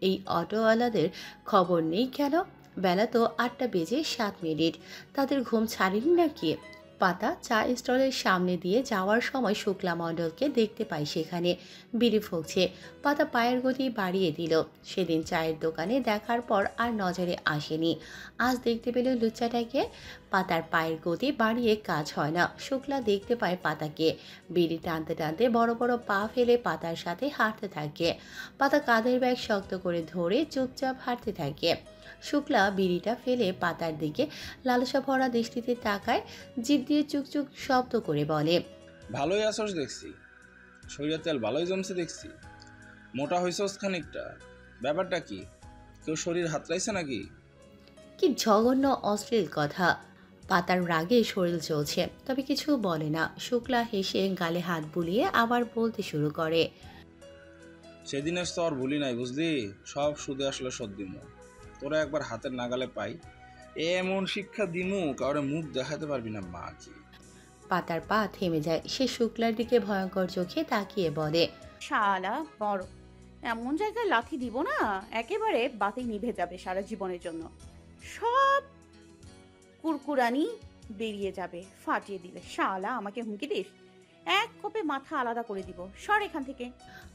Speaker 2: এই অটোওয়ালাদের খবর নেই কেন? বেলা তো 8:07। তাদের ঘুম ছাড়েনি নাকি? পাতা চা স্টলের সামনে দিয়ে যাওয়ার সময় শুক্লা মণ্ডলকে দেখতে পাই সেখানে বিড়ি ফুঁকছে। পাতা পায়ের গতি বাড়িয়ে দিল। সেদিন চায়ের দোকানে দেখার পর আর নজরে আসেনি। আজ দেখতে পেল লুচ্চাটাকে। পাতার পায়ের গতি বাড়িয়ে কাজ হয় না। শুক্লা দেখতে পায় পাতাকে। বিড়ি টানতে টানতে বড় বড় পা ফেলে পাতার সাথে হাঁটতে থাকে। পাতা কাঁধের ব্যাগ শক্ত করে ধরে চুপচাপ হাঁটতে থাকে। শুক্লা বিড়িটা ফেলে পাতার দিকে লালসা ভরা দৃষ্টিতে তাকায়। জিভ দিয়ে চুকচুক শব্দ করে বলে,
Speaker 17: ভালোই আসস দেখছি, শরীরের তেল ভালোই জমছে দেখছি, মোটা হইছস খানিকটা, ব্যাপারটা কি? কেউ শরীর হাতড়াইছে নাকি?
Speaker 2: কি জঘন্য অশ্লীল কথা। পাতার রাগে শরীর চলছে, তবে কিছু বলে না। শুক্লা হেসে গালে হাত বুলিয়ে আবার বলতে শুরু করে,
Speaker 17: সেদিনের স্তর ভুলি নাই বুঝলি, সব সুদে আসলে সদ্দিমু, তোরা একবার হাতের নাগালে পাই এমন শিক্ষা দিমু কাউরে মুখ দেখাতে পারবি না মা কি।
Speaker 2: পাতার পা থেমে যায়। সে শুক্লার দিকে ভয়ঙ্কর চোখে তাকিয়ে বলে,
Speaker 6: শালা বড়, এমন জায়গায় লাথি দিব না একেবারে বাতি নিভে যাবে সারা জীবনের জন্য। সব কুরকুরানি বেরিয়ে যাবে ফাটিয়ে দিলে। শালা আমাকে হুমকি দিস? এক কোপে মাথা আলাদা করে দিব, সর এখান থেকে।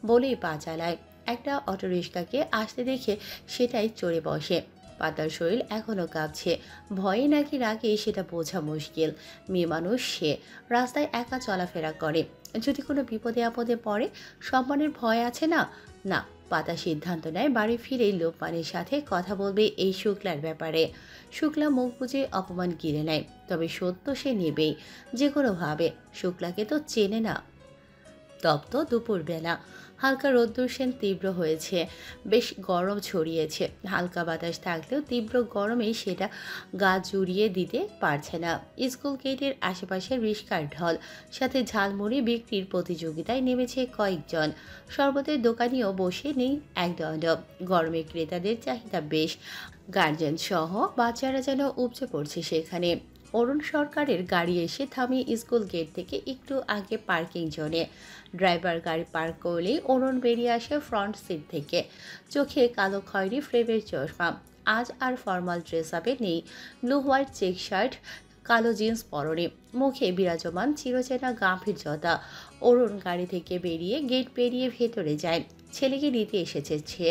Speaker 2: বলেই পা চালায়। একটা অটোরিক্সাকে আসতে দেখে সেটাই চড়ে বসে। পাতার শরীর এখনও কাঁপছে, ভয়ে নাকি রাগে সেটা বোঝা মুশকিল। মেয়ে মানুষ সে, রাস্তায় একা চলাফেরা করে, যদি কোনো বিপদে আপদে পড়ে সম্মানের ভয় আছে না? না, পাতা সিদ্ধান্ত নেয় বাড়ি ফিরেই লোকমানের সাথে কথা বলবে এই শুক্লার ব্যাপারে। শুক্লা মুখ বুজে অপমান গিলে নেয়, তবে সত্য সে নেবেই যে কোনোভাবে। শুক্লাকে তো চেনে না। তপ্ত দুপুরবেলা, হালকা রোদ্দুর সেন তীব্র হয়েছে, বেশ গরম ছড়িয়েছে। হালকা বাতাস থাকলেও তীব্র গরমে সেটা গা জুড়িয়ে দিতে পারছে না। স্কুল গেটের আশেপাশে রিস্কার ঢল, সাথে ঝালমুড়ি বিক্রির প্রতিযোগিতায় নেমেছে কয়েকজন। শরবতের দোকানিও বসে নেই একদণ্ড। গরমে ক্রেতাদের চাহিদা বেশ, গার্জেন সহ বাচ্চারা যেন উপচে পড়ছে সেখানে। অরুণ সরকারের গাড়ি এসে থামিয়ে স্কুল গেট থেকে একটু আগে পার্কিং জোনে। ড্রাইভার গাড়ি পার্ক করলেই অরুণ বেরিয়ে আসে ফ্রন্ট সিট থেকে। চোখে কালো খয়েরি ফ্রেমের চশমা। আজ আর ফর্মাল ড্রেস আপে নেই, ব্লু হোয়াইট চেক শার্ট, কালো জিন্স পরনে, মুখে বিরাজমান চিরচেনা গাম্ভীর্যতা। অরুণ গাড়ি থেকে বেরিয়ে গেট পেরিয়ে ভেতরে যায়। ছেলেকে নিতে এসেছে সে।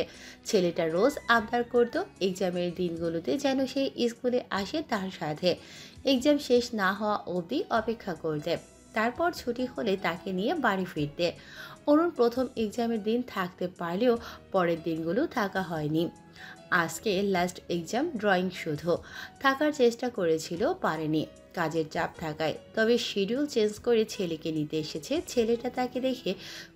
Speaker 2: ছেলেটা রোজ আবদার করতো এক্সামের দিনগুলোতে যেন সে স্কুলে আসে তার সাথে, এক্সাম শেষ না হওয়া অবধি অপেক্ষা করতে, তারপর ছুটি হলে তাকে নিয়ে বাড়ি ফিরতে। অরুণ প্রথম এক্সামের দিন থাকতে পারলেও পরের দিনগুলো থাকা হয়নি। আজকে লাস্ট এক্সাম, ড্রয়িং শুধু থাকার চেষ্টা করেছিল, পারেনি কাজের চাপ থাকায়। তবে শিডিউল চেঞ্জ করে ছেলেকে নিতে এসেছে। ছেলেটা তাকে দেখে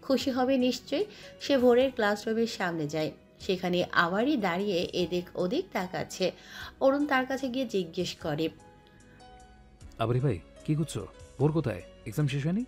Speaker 2: খুশি হবে নিশ্চয়ই। সে ভোরের ক্লাসরুমের সামনে যায়, সেখানে আবারই দাঁড়িয়ে এদিক ওদিক তাকাচ্ছে। অরুণ তার কাছে গিয়ে জিজ্ঞেস করে,
Speaker 1: আবারি ভাই কি করছো? ভোর কোথায়? এক্সাম শেষ হয়নি?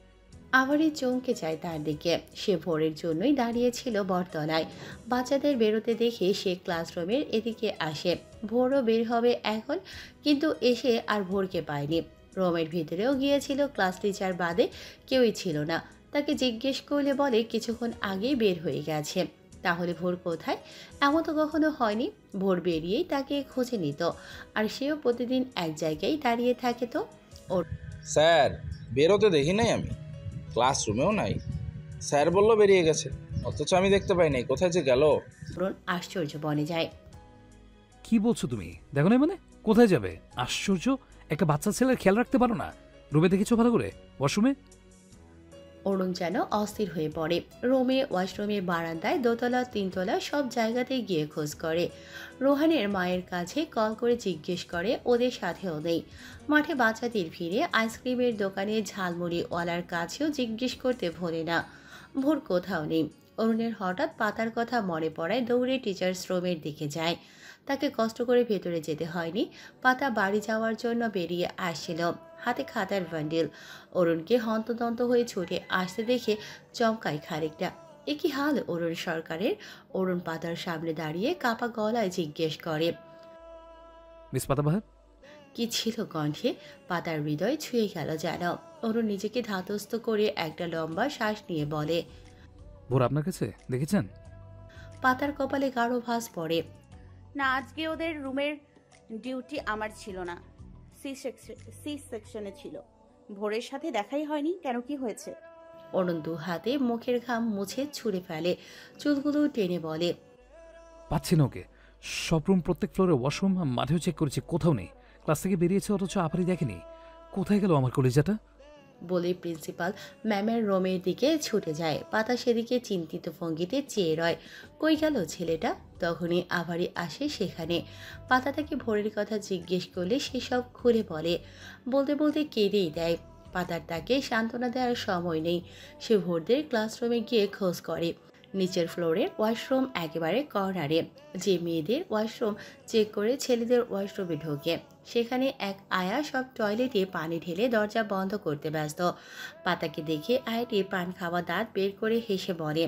Speaker 2: আবারই চমকে যায় তার দিকে। সে ভোরের জন্যই দাঁড়িয়েছিল বটতলায়। বাচ্চাদের বেরোতে দেখে সে ক্লাসরুমের এদিকে আসে। ভোরও বের হবে এখন, কিন্তু এসে আর ভোরকে পায়নি। রুমের ভিতরেও গিয়েছিল, ক্লাস টিচার বাদে কেউই ছিল না। তাকে জিজ্ঞেস করলে বলে কিছুক্ষণ আগেই বের হয়ে গেছে। তাহলে ভোর কোথায়? এমন তো কখনো হয়নি। ভোর বেরিয়েই তাকে খুঁজে নিত, আর সেও প্রতিদিন এক জায়গায় দাঁড়িয়ে থাকে। তো ওর
Speaker 17: স্যার বেরোতে দেখি নাই, আমি ক্লাসরুমেও নাই। স্যার বললো বেরিয়ে গেছে, অথচ আমি দেখতে পাই নাই। কোথায় যে গেল?
Speaker 2: আশ্চর্য বনে যায়।
Speaker 1: কি বলছো তুমি? দেখো না মানে কোথায় যাবে? আশ্চর্য, একটা বাচ্চা ছেলের খেয়াল রাখতে পারো না? রুমে দেখেছো ভালো করে? ওয়াশরুমে?
Speaker 2: অরুণ যেন অস্থির হয়ে পড়ে। রুমে, ওয়াশরুমে, বারান্দায়, দোতলা, তিনতলা সব জায়গাতে গিয়ে খোঁজ করে। রোহানের মায়ের কাছে কল করে জিজ্ঞেস করে, ওদের সাথেও নেই। মাঠে বাচ্চাদের ভিড়ে আইসক্রিমের দোকানে ঝালমুড়িওয়ালার কাছেও জিজ্ঞেস করতে ভোলে না। ভোর কোথাও নেই। অরুণের হঠাৎ পাতার কথা মনে পড়ায় দৌড়ে টিচার্স রুমের দিকে যায়। তাকে কষ্ট করে ভেতরে যেতে হয়নি। পাতা বাড়ি যাওয়ার জন্য বেরিয়ে আসছিল, হাতে খাতার বান্ডিল। অরুণকে হন্তদন্ত হয়ে ছুটে আসতে দেখে চমকায় খানিকটা। এ কি হাল অরুণ সরকারের? অরুণ পাতার সামনে দাঁড়িয়ে কাপা গলায় জিজ্ঞেস করে,
Speaker 1: মিস পাতাবাহার?
Speaker 2: কি ছিল কণ্ঠে? পাতার হৃদয় ছুঁয়ে গেল যেন। অরুণ নিজেকে ধাতস্থ করে একটা লম্বা শ্বাস নিয়ে বলে,
Speaker 1: ভোর আপনার কাছে দেখেছেন?
Speaker 2: পাতার কপালে গাঢ় ভাঁজ পড়ে।
Speaker 6: না, আজকে ওদের রুমের ডিউটি আমার ছিল না, সি সেকশনে ছিল। ভোরের সাথে দেখাই হয়নি। কেন, কি হয়েছে?
Speaker 2: অরুণ দু হাতে মুখের ঘাম মুছে ছুঁড়ে ফেলে, চুলগুলো টেনে বলে,
Speaker 1: পাচ্ছি না ওকে। সব রুম, প্রত্যেক ফ্লোরে ওয়াশরুম, মাঠেও চেক করেছি, কোথাও নেই। ক্লাস থেকে বেরিয়েছে অথচ আপারই দেখেনি। কোথায় গেল আমার কলেজাটা?
Speaker 2: বলে প্রিন্সিপাল ম্যামের রুমের দিকে ছুটে যায়। পাতা সেদিকে চিন্তিত ভঙ্গিতে চেয়ে রয়। কই গেল ছেলেটা? তখনই আভারি আসে সেখানে। পাতা তাকে ভোরের কথা জিজ্ঞেস করলে সেসব খুলে বলে। বলতে বলতে কেঁদেই দেয়। পাতার তাকে সান্ত্বনা দেওয়ার সময় নেই। সে ভোরদের ক্লাসরুমে গিয়ে খোঁজ করে। নিচের ফ্লোরের ওয়াশরুম একেবারে কর্নারে। যে মেয়েদের ওয়াশরুম চেক করে ছেলেদের ওয়াশরুমে ঢোকে, সেখানে এক আয়া সব টয়লেটে পানি ঢেলে দরজা বন্ধ করতে ব্যস্ত। পাতাকে দেখে আয়াটি পান খাওয়া দাঁত বের করে হেসে বলে,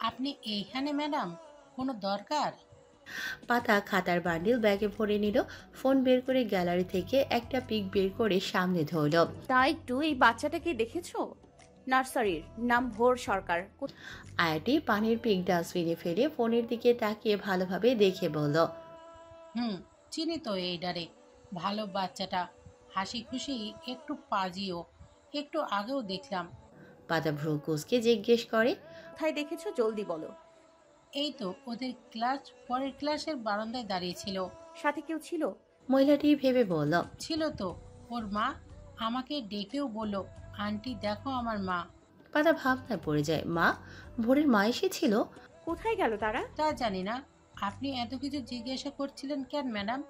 Speaker 18: আপনি এইখানে ম্যাডাম? কোনো দরকার?
Speaker 2: পাতা খাতার বান্ডিল ব্যাগে ভরে নিল। ফোন বের করে গ্যালারি থেকে একটা পিক বের করে সামনে ধরল।
Speaker 6: তা একটু এই বাচ্চাটাকে দেখেছো? নার্সারির নাম ভোর সরকার।
Speaker 2: আয়াটি পানির পিক ডাস্টবিনে ফেলে ফোনের দিকে তাকিয়ে ভালোভাবে দেখে বলল,
Speaker 18: চিনি তো এই ডারে। ভালো বাচ্চাটা, হাসি খুশি, একটু পাজিও। একটু আগেও দেখলাম।
Speaker 2: পাতা ভ্রু কুঁচকে জিজ্ঞেস করে,
Speaker 6: কোথায় দেখেছো জলদি বলো।
Speaker 18: এই তো ওদের ক্লাস পরের ক্লাসের বারান্দায় দাঁড়িয়েছিল।
Speaker 6: সাথে কেউ ছিল?
Speaker 2: মহিলাটি ভেবে বলল,
Speaker 18: ছিল তো, ওর মা আমাকে ডেকেও বলল, আন্টি দেখো আমার মা।
Speaker 2: পাতা ভাবনায় পড়ে যায়। মা? ভোরের মা এসেছিল?
Speaker 6: কোথায় গেল তারা?
Speaker 18: তা জানি না। আপনি এত কিছু জিজ্ঞাসা করছিলেন কেন ম্যাডাম?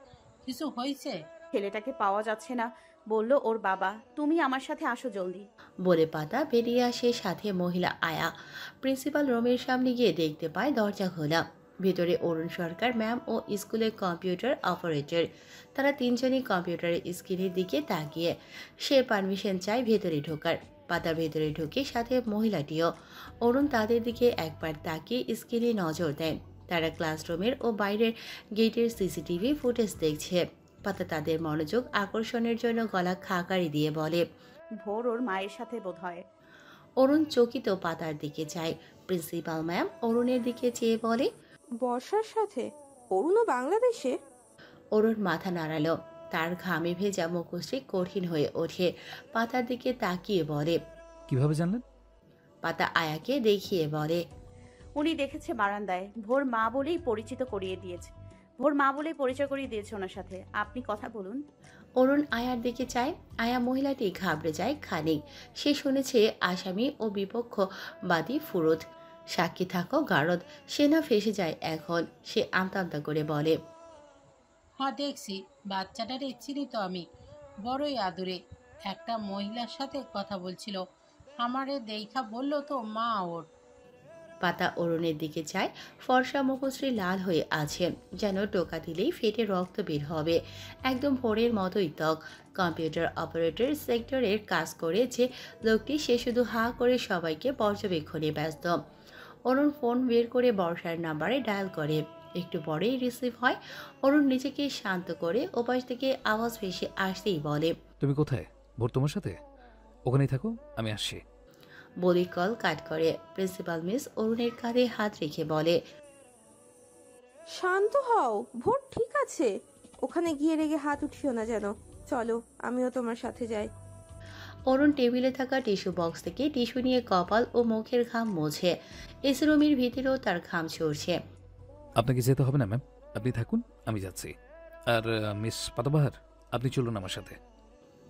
Speaker 18: কিছু হয়েছে?
Speaker 6: ছেলেটাকে পাওয়া যাচ্ছে না, বলল ওর বাবা। তুমি আমার সাথে আসো জলদি।
Speaker 2: বলে পাতা বেরিয়ে আসে, সাথে মহিলা আয়া। প্রিন্সিপাল রুমের সামনে গিয়ে দেখতে পায় দরজা খোলা। ভিতরে অরুণ সরকার ম্যাম ও স্কুলের কম্পিউটার অপারেটর। তারা তিনজনই কম্পিউটারের স্ক্রিনের দিকে তাকিয়ে। সে পারমিশন চায় ভেতরে ঢোকার। পাতা ভেতরে ঢুকে, সাথে মহিলাটিও। অরুণ তাদের দিকে একবার তাকিয়ে স্ক্রিনে নজর দেন। তারা ক্লাসরুমের ও বাইরের গেটের সিসিটিভি ফুটেজ দেখছে। পাতা তাদের মনোযোগ আকর্ষণের জন্য গলা খাকারি দিয়ে বলে,
Speaker 6: ভোর ওর মায়ের সাথে বোধ হয়।
Speaker 2: অরুণ চকিত পাতার দিকে চায়। প্রিন্সিপাল ম্যাম অরুণের দিকে চেয়ে বলে,
Speaker 19: বর্ষার সাথে? অরুণও বাংলাদেশে?
Speaker 2: অরুণ মাথা নাড়ালো। তার ঘামে ভেজা মুখশ্রী কঠিন হয়ে ওঠে। পাতার দিকে তাকিয়ে বলে,
Speaker 1: কিভাবে জানলেন?
Speaker 2: পাতা আয়াকে দেখিয়ে বলে,
Speaker 6: উনি দেখেছে বারান্দায়। ভোর মা বলেই পরিচয় করিয়ে দিয়েছে ওনার সাথে। আপনি কথা বলুন।
Speaker 2: অরুণ আয়ার দিকে চায়। আয়া মহিলাটি ঘাবড়ে যায় খানিক। সে শুনেছে আসামি ও বিপক্ষবাদী ফুরুত, সাক্ষী থাকো গারদ। সে না ফেসে যায় এখন। সে আমতা আমতা করে বলে,
Speaker 18: হ্যাঁ দেখছি, বাচ্চাটারে চিনি তো আমি, বড়ই আদুরে। একটা মহিলার সাথে কথা বলছিল, আমারে দেখা বলল তো মা ওর।
Speaker 2: পাতা অরুণের দিকে চায়। ফর্সা মুখশ্রী লাল হয়ে আছে, যেন টোকা দিলেই ফেটে রক্ত বের হবে। একদম ভোরের মতোই ত্বক। কম্পিউটার অপারেটর সেক্টরের কাজ করে যে লোকটি, সে শুধু হা করে সবাইকে পর্যবেক্ষণে ব্যস্ত। অরুণ ফোন বের করে বর্ষার নাম্বারে ডায়াল করে। একটু পরেই রিসিভ হয়। অরুণ নিজেকে শান্ত করে ওপাশ থেকে আওয়াজ ভেসে আসতেই বলে,
Speaker 1: তুমি কোথায়? ভোর তোমার সাথে? ওখানেই থাকো, আমি আসছি।
Speaker 2: বলে কল কাট করে। প্রিন্সিপাল মিস অরুণের কাঁধে হাত রেখে বলে,
Speaker 19: শান্ত হও, ভোর ঠিক আছে। ওখানে গিয়ে রেগে হাত উঠিও না যেন। চলো, আমিও তোমার সাথে যাই।
Speaker 2: অরুণ টেবিলে থাকা টিস্যু বক্স থেকে টিস্যু নিয়ে কপাল ও মুখের ঘাম মোছে। এসি রুমের ভিতরেও তার ঘাম ঝরছে।
Speaker 1: আপনাকে যেতে হবে না ম্যাম, আপনি থাকুন, আমি যাচ্ছি। আর মিস পাতাবাহার, আপনি চলুন আমার সাথে।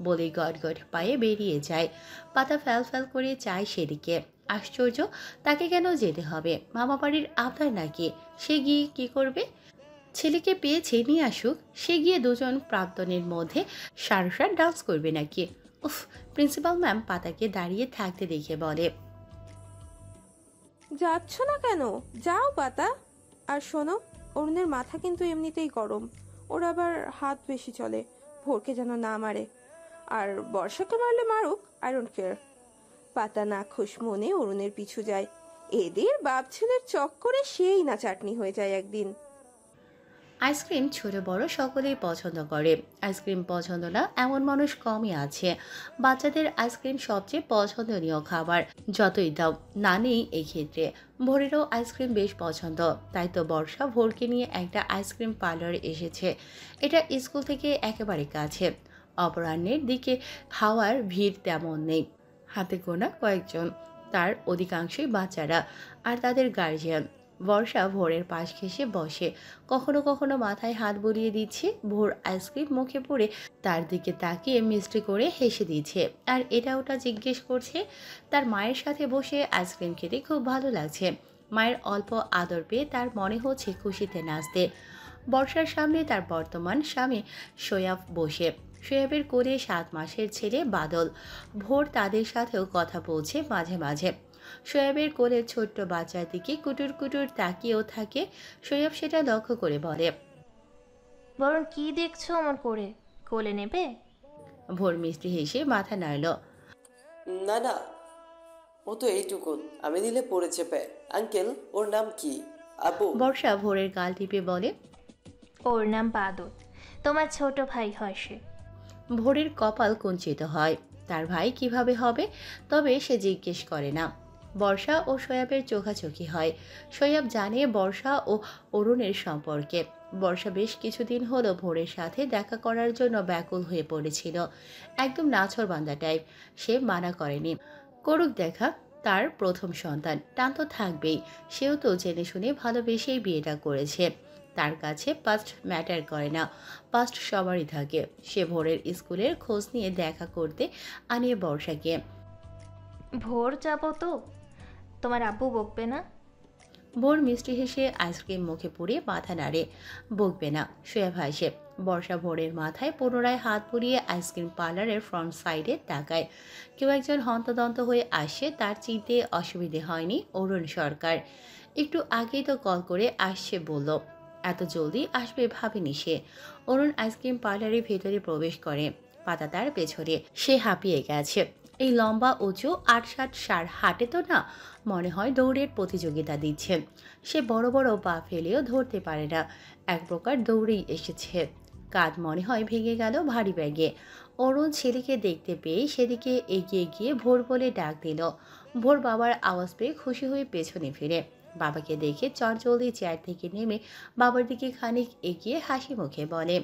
Speaker 2: বলে গট গট পায়ে বেরিয়ে যায়। পাতা ফ্যাল ফ্যাল করে চায় সেদিকে। আশ্চর্য, তাকে কেন যেতে হবে? মামা বাড়ির আবদার নাকি? সে গিয়ে কি করবে? ছেলেকে পেয়েছে, নিয়ে আসুক। সে গিয়ে দুজন প্রাক্তনের মধ্যে সারসা ডান্স করবে নাকি? উফ! প্রিন্সিপাল ম্যাম পাতাকে দাঁড়িয়ে থাকতে দেখে বলে,
Speaker 19: যাচ্ছ না কেন? যাও পাতা। আর শোনো, অরুণের মাথা কিন্তু এমনিতেই গরম। ওর আবার হাত বেশি চলে। ভোরকে যেন না মারে। আর বর্ষাকে মারলে মারুক, আই ডোন্ট কেয়ার। পাতা না খুশ মনে অরুণের পিছু যায়। এদের বাপ ছেলের চক্করে সেই না চাটনি হয়ে যায় একদিন।
Speaker 2: আইসক্রিম ছোট বড় সকলেই পছন্দ করে। আইসক্রিম পছন্দ না এমন মানুষ কমই আছে। বাচ্চাদের আইসক্রিম সবচেয়ে পছন্দনীয় খাবার, যতই দাও না নেই এই ক্ষেত্রে। ভোরেরও আইসক্রিম বেশ পছন্দ। তাই তো বর্ষা ভোরকে নিয়ে একটা আইসক্রিম পার্লারে এসেছে। এটা স্কুল থেকে একেবারে কাছে। অপরাহ্নের দিকে হাওয়ার ভিড় তেমন নেই। হাতে গোনা কয়েকজন, তার অধিকাংশই বাচ্চারা আর তাদের গার্জিয়ান। বর্ষা ভোরের পাশ ঘেঁষে বসে, কখনো কখনো মাথায় হাত বুলিয়ে দিচ্ছে। ভোর আইসক্রিম মুখে পড়ে তার দিকে তাকিয়ে মিষ্টি করে হেসে দিচ্ছে, আর এটা ওটা জিজ্ঞেস করছে। তার মায়ের সাথে বসে আইসক্রিম খেতে খুব ভালো লাগছে। মায়ের অল্প আদর পেয়ে তার মনে হচ্ছে খুশিতে নাচতে। বর্ষার সামনে তার বর্তমান স্বামী সোয়াব বসে। সোয়াবের কোলে 7 মাসের ছেলে বাদল। ভোর তাদের সাথেও কথা বলছে মাঝে মাঝে। সোয়াবের কোলের ছোট্ট বাচ্চার দিকে কুটুর কুটুর তাকিয়েও থাকে। সোয়াব সেটা লক্ষ্য করে বলে,
Speaker 20: বরং কি দেখছো আমার কোলে নেবে?
Speaker 2: ভোর মিষ্টি হেসে মাথা নাড়ল।
Speaker 7: না না, ও তো এইটুকুন, আমি দিলে পড়ে চেপে। আঙ্কেল, ওর নাম কি? আবু?
Speaker 2: বর্ষা ভোরের গাল টিপে বলে,
Speaker 20: ওর নাম বাদল, তোমার ছোট ভাই হয় সে।
Speaker 2: ভোরের কপাল কুঞ্চিত হয়। তার ভাই কিভাবে হবে? তবে সে জিজ্ঞেস করে না। বর্ষা ও সোয়াবের চোখাচোখি হয়। সোয়াব জানে বর্ষা ও অরুণের সম্পর্কে। বর্ষা বেশ কিছুদিন হলো ভোরের সাথে দেখা করার জন্য ব্যাকুল হয়ে পড়েছিল। একদম নাছরবান্দা টাইপ। সে মানা করেনি, করুক দেখা। তার প্রথম সন্তান, টান তো থাকবেই। সেও তো জেনে শুনে ভালোবেসেই বিয়েটা করেছে। তার কাছে পাস্ট ম্যাটার করে না, পাস্ট সবারই থাকে। সে ভোরের স্কুলের খোঁজ নিয়ে দেখা করতে আনিয়ে বর্ষাকে।
Speaker 20: ভোর যাবো তো, তোমার আব্বু বকবে না?
Speaker 2: ভোর মিষ্টি হেসে আইসক্রিম মুখে পুড়ে মাথা নাড়ে। বকবে না, শুয়ে ভাসে। বর্ষা ভোরের মাথায় পুনরায় হাত পুড়িয়ে আইসক্রিম পার্লারের ফ্রন্ট সাইডে তাকায়। কেউ একজন হন্তদন্ত হয়ে আসে, তার চিনতে অসুবিধে হয়নি। অরুণ সরকার। একটু আগেই তো কল করে আসছে বলল, এত জলদি আসবে ভাবেনি সে। অরুণ আইসক্রিম পার্লারের ভেতরে প্রবেশ করে, পাতা তার পেছনে। সে হাঁপিয়ে গেছে। এই লম্বা উঁচু ৮-৬০ সার হাঁটে তো না, মনে হয় দৌড়ের প্রতিযোগিতা দিচ্ছে। সে বড় বড় পা ফেলেও ধরতে পারে না, এক প্রকার দৌড়েই এসেছে। কাঁধ মনে হয় ভেঙে গেল ভারী ব্যাগে। অরুণ ছেলেকে দেখতে পেয়ে সেদিকে এগিয়ে গিয়ে ভোর বলে ডাক দিল। ভোর বাবার আওয়াজ পেয়ে খুশি হয়ে পেছনে ফিরে। বাবাকে দেখে চটজলদি চেয়ার থেকে নেমে বাবার দিকে খানিক এগিয়ে হাসি মুখে বলে,